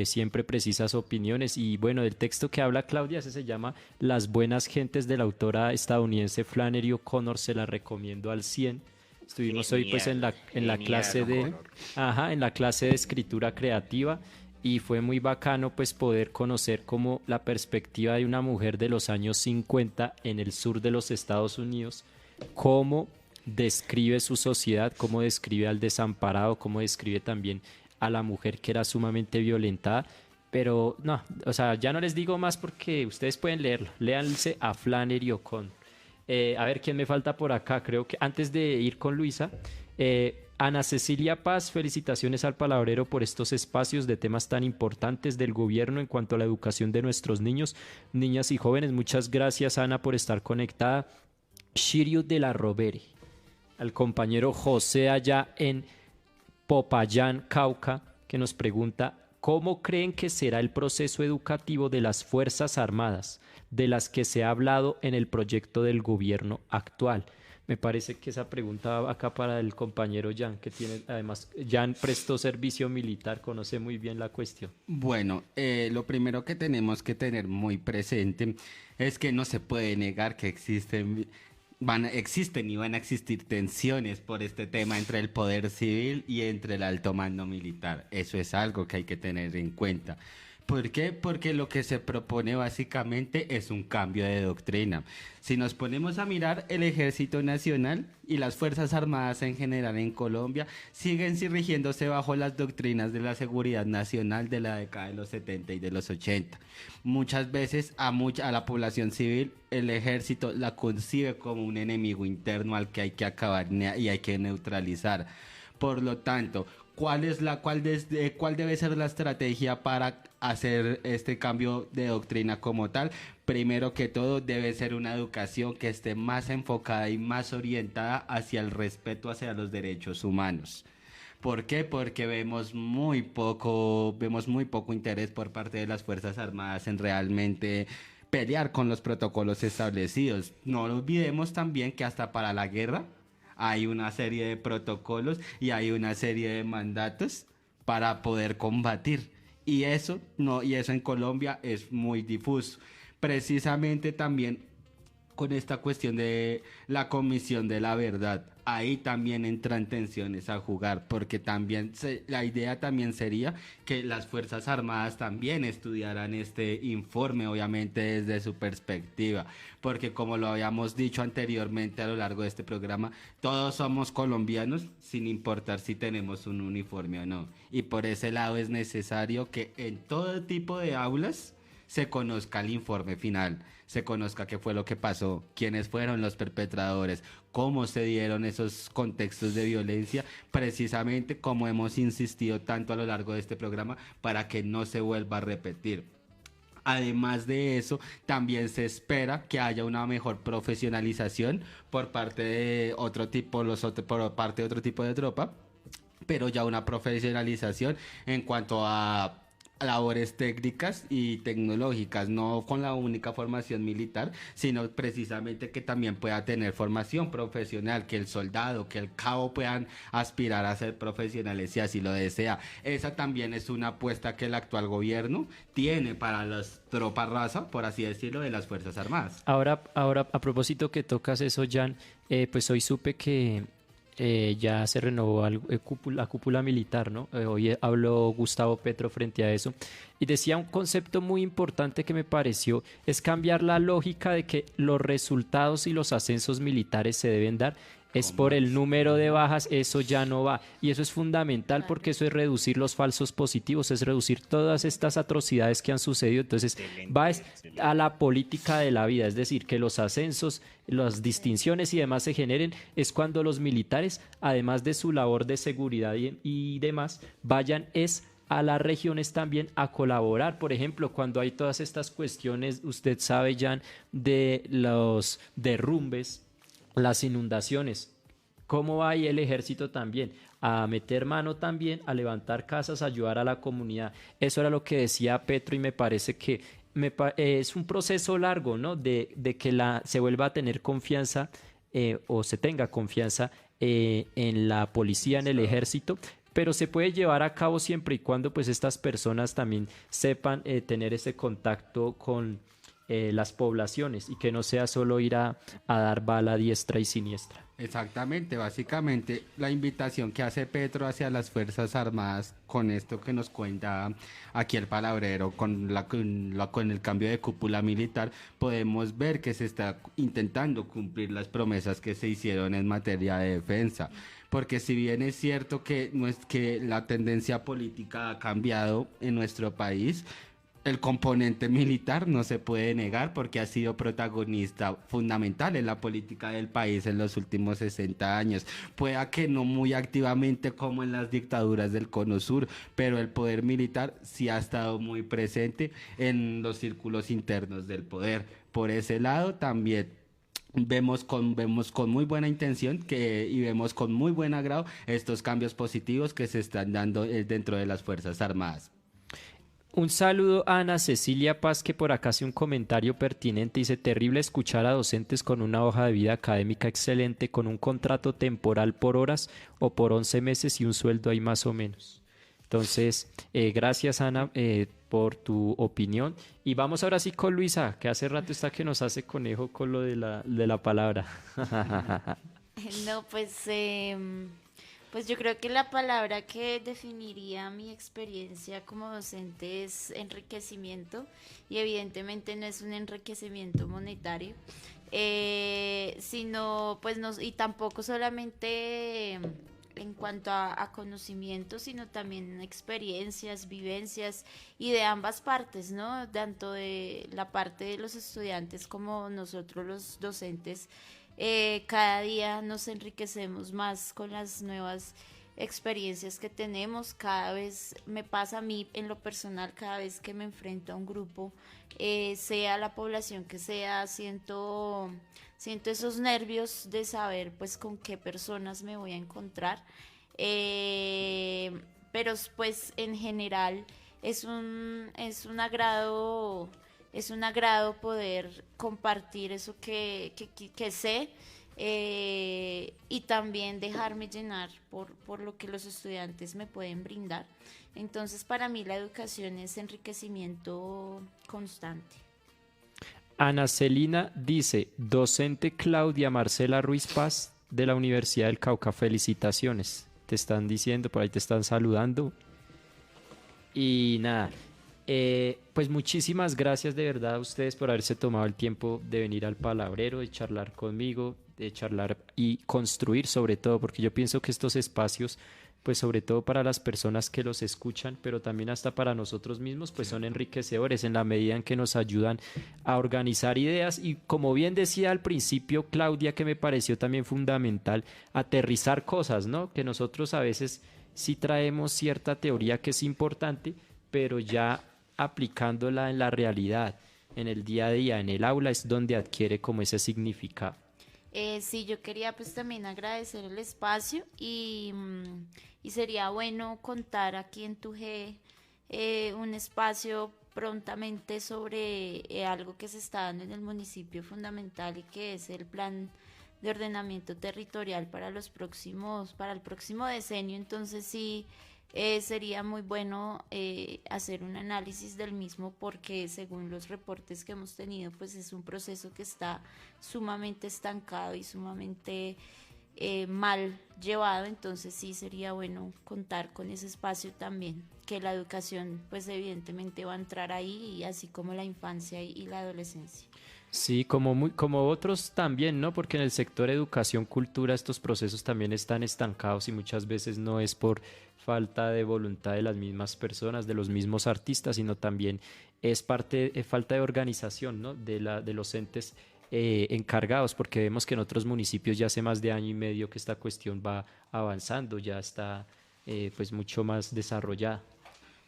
siempre precisas opiniones. Y bueno, del texto que habla Claudia, ese se llama Las buenas gentes, de la autora estadounidense Flannery O'Connor. Se la recomiendo al 100. Estuvimos hoy pues en la clase en la clase de escritura creativa, y fue muy bacano pues poder conocer como la perspectiva de una mujer de los años 50 en el sur de los Estados Unidos, cómo describe su sociedad, cómo describe al desamparado, cómo describe también a la mujer que era sumamente violentada. Pero no, o sea, ya no les digo más porque ustedes pueden leerlo. Léanse a Flannery O'Connor. A ver, ¿quién me falta por acá? Creo que antes de ir con Luisa, Ana Cecilia Paz, felicitaciones al Palabrero por estos espacios de temas tan importantes del gobierno en cuanto a la educación de nuestros niños, niñas y jóvenes. Muchas gracias, Ana, por estar conectada. Shiryu de la Rovere, al compañero José allá en Popayán, Cauca, que nos pregunta: ¿cómo creen que será el proceso educativo de las Fuerzas Armadas, de las que se ha hablado en el proyecto del gobierno actual? Me parece que esa pregunta va acá para el compañero Jan, que tiene, además, Jan prestó servicio militar, conoce muy bien la cuestión. Bueno, lo primero que tenemos que tener muy presente es que no se puede negar que existen y van a existir tensiones por este tema entre el poder civil y entre el alto mando militar. Eso es algo que hay que tener en cuenta. ¿Por qué? Porque lo que se propone básicamente es un cambio de doctrina. Si nos ponemos a mirar, el Ejército Nacional y las Fuerzas Armadas en general en Colombia siguen rigiéndose bajo las doctrinas de la seguridad nacional de la década de los 70 y de los 80. Muchas veces a la población civil el ejército la concibe como un enemigo interno al que hay que acabar y hay que neutralizar. Por lo tanto, ¿cuál debe ser la estrategia para hacer este cambio de doctrina como tal? Primero que todo, debe ser una educación que esté más enfocada y más orientada hacia el respeto hacia los derechos humanos. ¿Por qué? Porque vemos muy poco interés por parte de las Fuerzas Armadas en realmente pelear con los protocolos establecidos. No olvidemos también que hasta para la guerra hay una serie de protocolos y hay una serie de mandatos para poder combatir. Y eso en Colombia es muy difuso. Precisamente también con esta cuestión de la Comisión de la Verdad, ahí también entran tensiones a jugar, porque también la idea también sería que las Fuerzas Armadas también estudiaran este informe, obviamente desde su perspectiva, porque como lo habíamos dicho anteriormente a lo largo de este programa, todos somos colombianos sin importar si tenemos un uniforme o no, y por ese lado es necesario que en todo tipo de aulas se conozca el informe final, se conozca qué fue lo que pasó, quiénes fueron los perpetradores, cómo se dieron esos contextos de violencia, precisamente como hemos insistido tanto a lo largo de este programa, para que no se vuelva a repetir. Además de eso, también se espera que haya una mejor profesionalización por parte de otro tipo de tropa, pero ya una profesionalización en cuanto a labores técnicas y tecnológicas, no con la única formación militar, sino precisamente que también pueda tener formación profesional, que el soldado, que el cabo puedan aspirar a ser profesionales si así lo desea. Esa también es una apuesta que el actual gobierno tiene para las tropas raza, por así decirlo, de las Fuerzas Armadas. Ahora a propósito que tocas eso, Jan, pues hoy supe que ya se renovó la cúpula militar, ¿no? Hoy habló Gustavo Petro frente a eso y decía un concepto muy importante que me pareció, es cambiar la lógica de que los resultados y los ascensos militares se deben dar es por el número de bajas, eso ya no va. Y eso es fundamental porque eso es reducir los falsos positivos, es reducir todas estas atrocidades que han sucedido. Entonces va a la política de la vida, es decir, que los ascensos, las distinciones y demás se generen, es cuando los militares, además de su labor de seguridad y demás, vayan a las regiones también a colaborar. Por ejemplo, cuando hay todas estas cuestiones, usted sabe, Jan, de los derrumbes, las inundaciones, ¿cómo va ahí el ejército también? A meter mano también, a levantar casas, a ayudar a la comunidad. Eso era lo que decía Petro y me parece que es un proceso largo, ¿no? De que se vuelva a tener confianza o se tenga confianza en la policía, en el ejército, pero se puede llevar a cabo siempre y cuando pues estas personas también sepan tener ese contacto con las poblaciones y que no sea solo ir a dar bala diestra y siniestra. Exactamente, básicamente la invitación que hace Petro hacia las Fuerzas Armadas con esto que nos cuenta aquí el palabrero, con el cambio de cúpula militar, podemos ver que se está intentando cumplir las promesas que se hicieron en materia de defensa. Porque si bien es cierto que la tendencia política ha cambiado en nuestro país, el componente militar no se puede negar porque ha sido protagonista fundamental en la política del país en los últimos 60 años. Pueda que no muy activamente como en las dictaduras del Cono Sur, pero el poder militar sí ha estado muy presente en los círculos internos del poder. Por ese lado también vemos con muy buena intención y vemos con muy buen agrado estos cambios positivos que se están dando dentro de las Fuerzas Armadas. Un saludo a Ana Cecilia Paz, que por acá hace un comentario pertinente. Dice: terrible escuchar a docentes con una hoja de vida académica excelente, con un contrato temporal por horas o por 11 meses y un sueldo ahí más o menos. Entonces, gracias Ana por tu opinión. Y vamos ahora sí con Luisa, que hace rato está que nos hace conejo con lo de la palabra. No, pues yo creo que la palabra que definiría mi experiencia como docente es enriquecimiento, y evidentemente no es un enriquecimiento monetario, sino pues no, y tampoco solamente en cuanto a conocimiento, sino también experiencias, vivencias, y de ambas partes, ¿no? Tanto de la parte de los estudiantes como nosotros los docentes. Cada día nos enriquecemos más con las nuevas experiencias que tenemos. Cada vez me pasa a mí en lo personal, cada vez que me enfrento a un grupo, sea la población que sea, siento esos nervios de saber pues con qué personas me voy a encontrar, pero pues en general es un agrado. Es un agrado poder compartir eso que sé, y también dejarme llenar por lo que los estudiantes me pueden brindar. Entonces, para mí la educación es enriquecimiento constante. Ana Celina dice: docente Claudia Marcela Ruiz Paz, de la Universidad del Cauca, felicitaciones. Te están diciendo, por ahí te están saludando. Y nada. Pues muchísimas gracias de verdad a ustedes por haberse tomado el tiempo de venir al Palabrero, de charlar conmigo, de charlar y construir sobre todo, porque yo pienso que estos espacios, pues sobre todo para las personas que los escuchan, pero también hasta para nosotros mismos, pues son enriquecedores en la medida en que nos ayudan a organizar ideas y, como bien decía al principio Claudia, que me pareció también fundamental, aterrizar cosas, ¿no? Que nosotros a veces sí traemos cierta teoría que es importante, pero ya aplicándola en la realidad, en el día a día, en el aula, es donde adquiere como ese significado. Sí, yo quería pues también agradecer el espacio, y sería bueno contar aquí en TUG un espacio prontamente sobre algo que se está dando en el municipio fundamental, y que es el plan de ordenamiento territorial para el próximo decenio. Entonces sí, sería muy bueno hacer un análisis del mismo, porque según los reportes que hemos tenido, pues es un proceso que está sumamente estancado y sumamente mal llevado. Entonces sí, sería bueno contar con ese espacio también, que la educación pues evidentemente va a entrar ahí, y así como la infancia y la adolescencia. Sí, como otros también, ¿no? Porque en el sector educación, cultura, estos procesos también están estancados, y muchas veces no es por falta de voluntad de las mismas personas, de los mismos artistas, sino también es falta de organización, ¿no? De los entes encargados, porque vemos que en otros municipios ya hace más de año y medio que esta cuestión va avanzando, ya está pues mucho más desarrollada.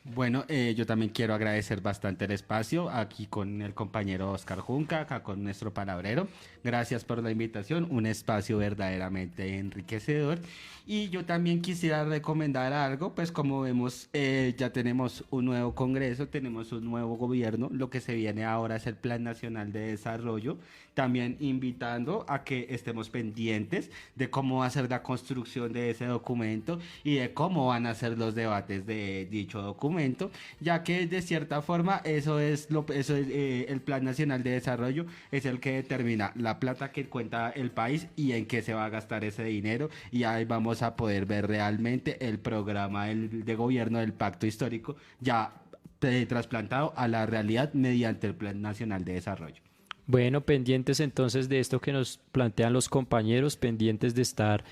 Bueno, yo también quiero agradecer bastante el espacio aquí con el compañero Oscar Junca, acá con nuestro palabrero. Gracias por la invitación, un espacio verdaderamente enriquecedor. Y yo también quisiera recomendar algo, pues como vemos, ya tenemos un nuevo Congreso, tenemos un nuevo gobierno, lo que se viene ahora es el Plan Nacional de Desarrollo, también invitando a que estemos pendientes de cómo va a ser la construcción de ese documento y de cómo van a ser los debates de dicho documento, ya que de cierta forma el Plan Nacional de Desarrollo es el que determina la plata que cuenta el país y en qué se va a gastar ese dinero, y ahí vamos a poder ver realmente el programa de gobierno del Pacto Histórico ya trasplantado a la realidad mediante el Plan Nacional de Desarrollo. Bueno, pendientes entonces de esto que nos plantean los compañeros, pendientes de estar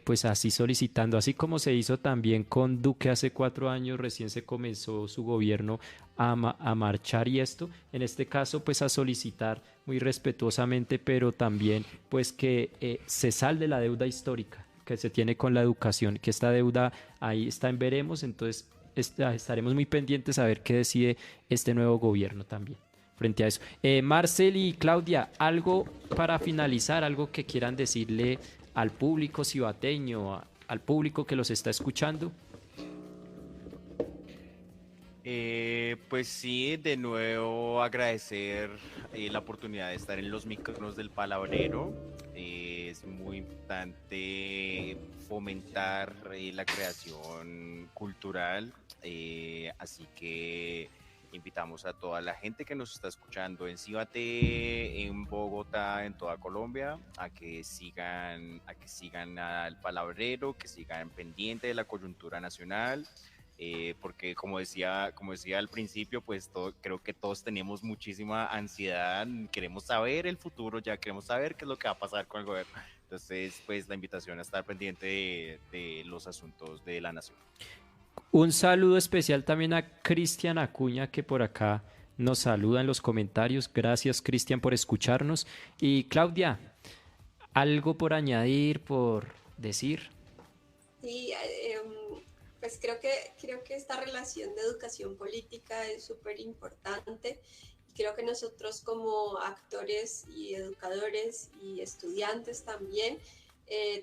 pues así solicitando, así como se hizo también con Duque hace 4 años, recién se comenzó su gobierno a marchar, y esto, en este caso, pues a solicitar muy respetuosamente, pero también pues que se salde la deuda histórica que se tiene con la educación, que esta deuda ahí está en veremos, entonces estaremos muy pendientes a ver qué decide este nuevo gobierno también frente a eso. Marcel y Claudia, algo para finalizar, algo que quieran decirle al público cibateño, al público que los está escuchando. Pues sí, de nuevo agradecer la oportunidad de estar en los micrófonos del Palabrero. Es muy importante fomentar la creación cultural, así que invitamos a toda la gente que nos está escuchando en Cíbate, en Bogotá, en toda Colombia, a que sigan al Palabrero, que sigan pendiente de la coyuntura nacional. Porque como decía al principio, pues creo que todos tenemos muchísima ansiedad, queremos saber el futuro, ya queremos saber qué es lo que va a pasar con el gobierno. Entonces, pues la invitación a estar pendiente de los asuntos de la nación. Un saludo especial también a Cristian Acuña, que por acá nos saluda en los comentarios. Gracias, Cristian, por escucharnos. Y Claudia, ¿algo por añadir, por decir? Sí, pues creo que esta relación de educación política es súper importante. Creo que nosotros como actores y educadores y estudiantes también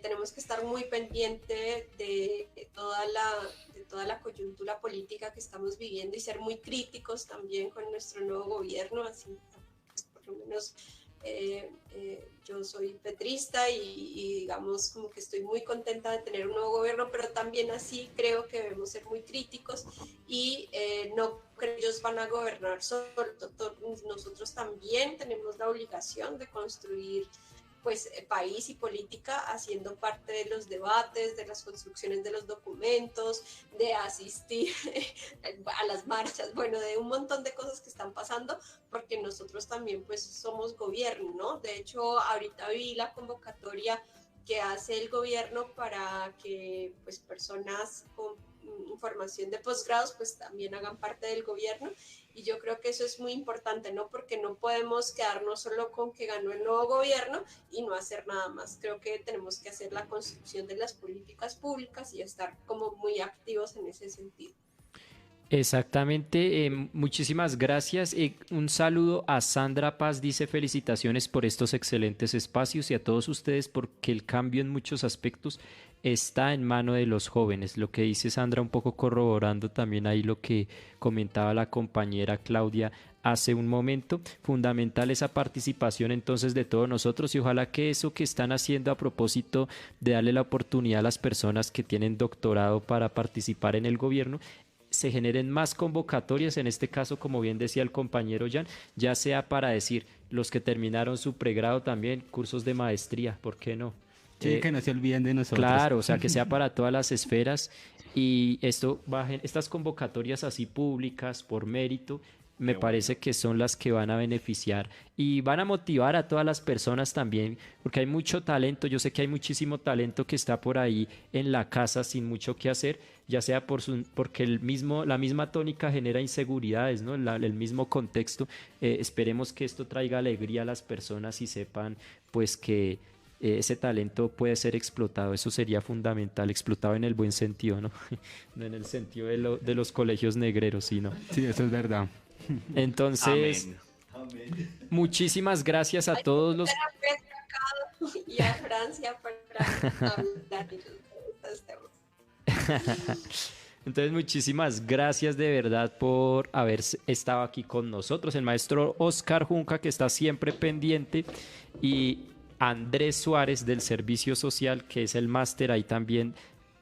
tenemos que estar muy pendiente de toda la coyuntura política que estamos viviendo y ser muy críticos también con nuestro nuevo gobierno. Así, pues, por lo menos yo soy petrista y digamos como que estoy muy contenta de tener un nuevo gobierno, pero también así creo que debemos ser muy críticos y no creo que ellos van a gobernar solo. Nosotros también tenemos la obligación de construir pues país y política haciendo parte de los debates, de las construcciones de los documentos, de asistir a las marchas, bueno, de un montón de cosas que están pasando, porque nosotros también pues somos gobierno, ¿no? De hecho, ahorita vi la convocatoria que hace el gobierno para que pues personas con formación de posgrados pues también hagan parte del gobierno, y yo creo que eso es muy importante, ¿no? Porque no podemos quedarnos solo con que ganó el nuevo gobierno y no hacer nada más. Creo que tenemos que hacer la construcción de las políticas públicas y estar como muy activos en ese sentido. Exactamente, muchísimas gracias. Un saludo a Sandra Paz, dice felicitaciones por estos excelentes espacios y a todos ustedes porque el cambio en muchos aspectos está en mano de los jóvenes. Lo que dice Sandra, un poco corroborando también ahí lo que comentaba la compañera Claudia hace un momento. Fundamental esa participación entonces de todos nosotros, y ojalá que eso que están haciendo a propósito de darle la oportunidad a las personas que tienen doctorado para participar en el gobierno, se generen más convocatorias, en este caso, como bien decía el compañero Jan, ya sea para decir los que terminaron su pregrado también, cursos de maestría, ¿por qué no? Sí, que no se olviden de nosotros. Claro, o sea, que sea para todas las esferas, y estas convocatorias así públicas por mérito, me parece que son las que van a beneficiar y van a motivar a todas las personas también, porque hay mucho talento. Yo sé que hay muchísimo talento que está por ahí en la casa sin mucho que hacer, ya sea porque la misma tónica genera inseguridades, ¿no? El mismo contexto. Esperemos que esto traiga alegría a las personas y sepan pues que ese talento puede ser explotado. Eso sería fundamental, explotado en el buen sentido, ¿no? No en el sentido de los colegios negreros, sino. Sí, eso es verdad. Entonces, muchísimas gracias a todos los... Y a Francia para hablar de estos temas. Entonces, muchísimas gracias de verdad por haber estado aquí con nosotros. El maestro Oscar Junca, que está siempre pendiente, y Andrés Suárez del Servicio Social, que es el máster ahí también,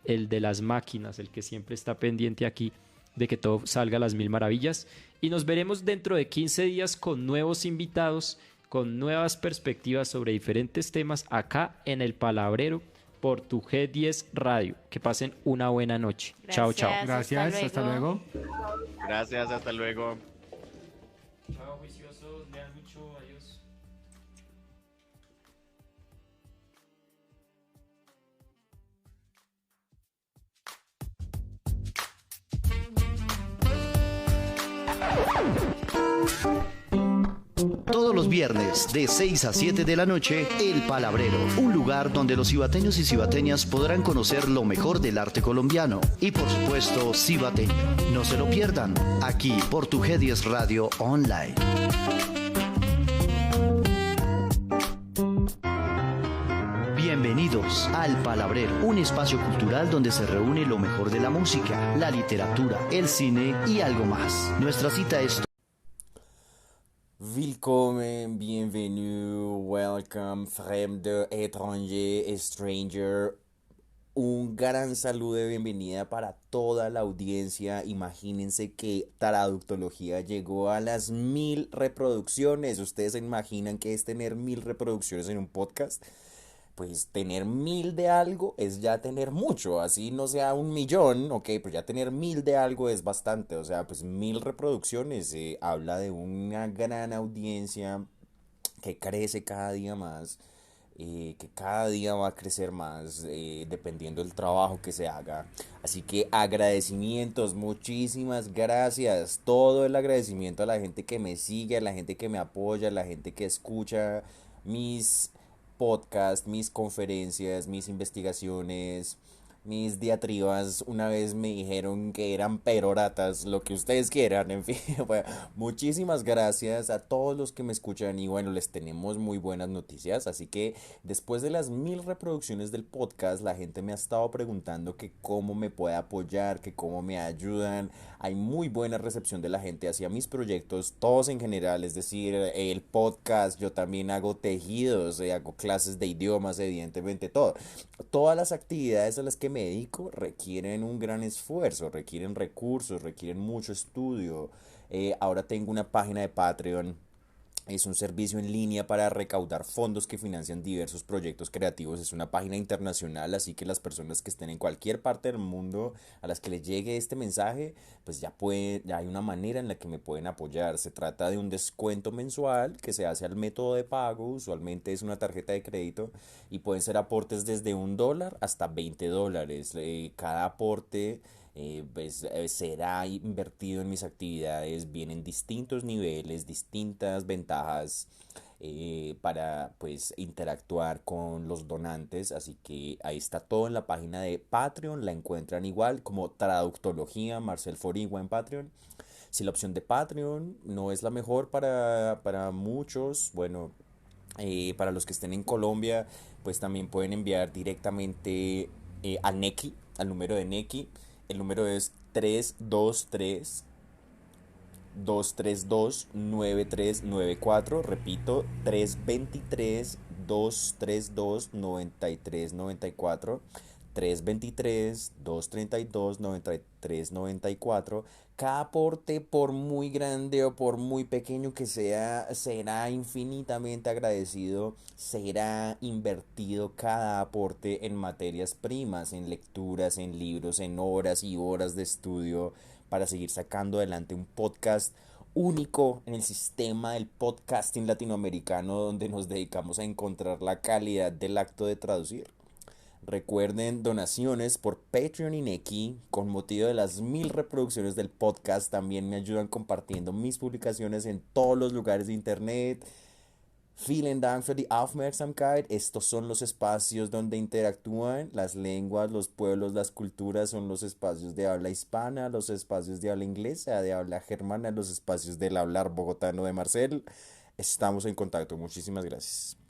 el de las máquinas, el que siempre está pendiente aquí de que todo salga a las mil maravillas. Y nos veremos dentro de 15 días con nuevos invitados, con nuevas perspectivas sobre diferentes temas acá en El Palabrero por tu G10 Radio. Que pasen una buena noche. Chao, chao. Gracias, hasta luego. Gracias, hasta luego. Chao, juiciosos, lean mucho, adiós. Todos los viernes de 6 a 7 de la noche, El Palabrero, un lugar donde los cibateños y cibateñas podrán conocer lo mejor del arte colombiano y por supuesto cibateño. No se lo pierdan, aquí por tu G10 Radio Online. Bienvenidos al Palabrero, un espacio cultural donde se reúne lo mejor de la música, la literatura, el cine y algo más. Nuestra cita es Willkommen, bienvenue, welcome, fremde, étranger, stranger. Un gran saludo de bienvenida para toda la audiencia. Imagínense que Traductología llegó a las 1000 reproducciones. ¿Ustedes se imaginan qué es tener 1000 reproducciones en un podcast? Pues tener 1000 de algo es ya tener mucho, así no sea 1.000.000, ok, pero ya tener 1000 de algo es bastante, o sea, pues 1000 reproducciones habla de una gran audiencia que crece cada día más, que cada día va a crecer más, dependiendo del trabajo que se haga. Así que agradecimientos, muchísimas gracias, todo el agradecimiento a la gente que me sigue, a la gente que me apoya, a la gente que escucha mis podcast, mis conferencias, mis investigaciones, mis diatribas. Una vez me dijeron que eran peroratas, lo que ustedes quieran, en fin. Bueno, muchísimas gracias a todos los que me escuchan y bueno, les tenemos muy buenas noticias. Así que después de las 1000 reproducciones del podcast, la gente me ha estado preguntando que cómo me puede apoyar, que cómo me ayudan. Hay muy buena recepción de la gente hacia mis proyectos, todos en general, es decir, el podcast, yo también hago tejidos, hago clases de idiomas, evidentemente todo. Todas las actividades a las que me dedico requieren un gran esfuerzo, requieren recursos, requieren mucho estudio. Ahora tengo una página de Patreon. Es un servicio en línea para recaudar fondos que financian diversos proyectos creativos. Es una página internacional, así que las personas que estén en cualquier parte del mundo a las que les llegue este mensaje, pues ya hay una manera en la que me pueden apoyar. Se trata de un descuento mensual que se hace al método de pago, usualmente es una tarjeta de crédito, y pueden ser aportes desde $1 hasta $20. Cada aporte será invertido en mis actividades, vienen distintos niveles, distintas ventajas para pues interactuar con los donantes, así que ahí está todo en la página de Patreon, la encuentran igual como Traductología, Marcel Forigua en Patreon. Si la opción de Patreon no es la mejor para muchos, bueno, para los que estén en Colombia, pues también pueden enviar directamente a Nequi, al número de Nequi. El número es 323-232-9394. Repito, 323-232-9394. 323-232-9394. Cada aporte, por muy grande o por muy pequeño que sea, será infinitamente agradecido. Será invertido cada aporte en materias primas, en lecturas, en libros, en horas y horas de estudio para seguir sacando adelante un podcast único en el sistema del podcasting latinoamericano, donde nos dedicamos a encontrar la calidad del acto de traducir. Recuerden, donaciones por Patreon y Nequi con motivo de las 1000 reproducciones del podcast. También me ayudan compartiendo mis publicaciones en todos los lugares de internet. Vielen Dank für die Aufmerksamkeit. Estos son los espacios donde interactúan las lenguas, los pueblos, las culturas. Son los espacios de habla hispana, los espacios de habla inglesa, de habla germana, los espacios del hablar bogotano de Marcel. Estamos en contacto. Muchísimas gracias.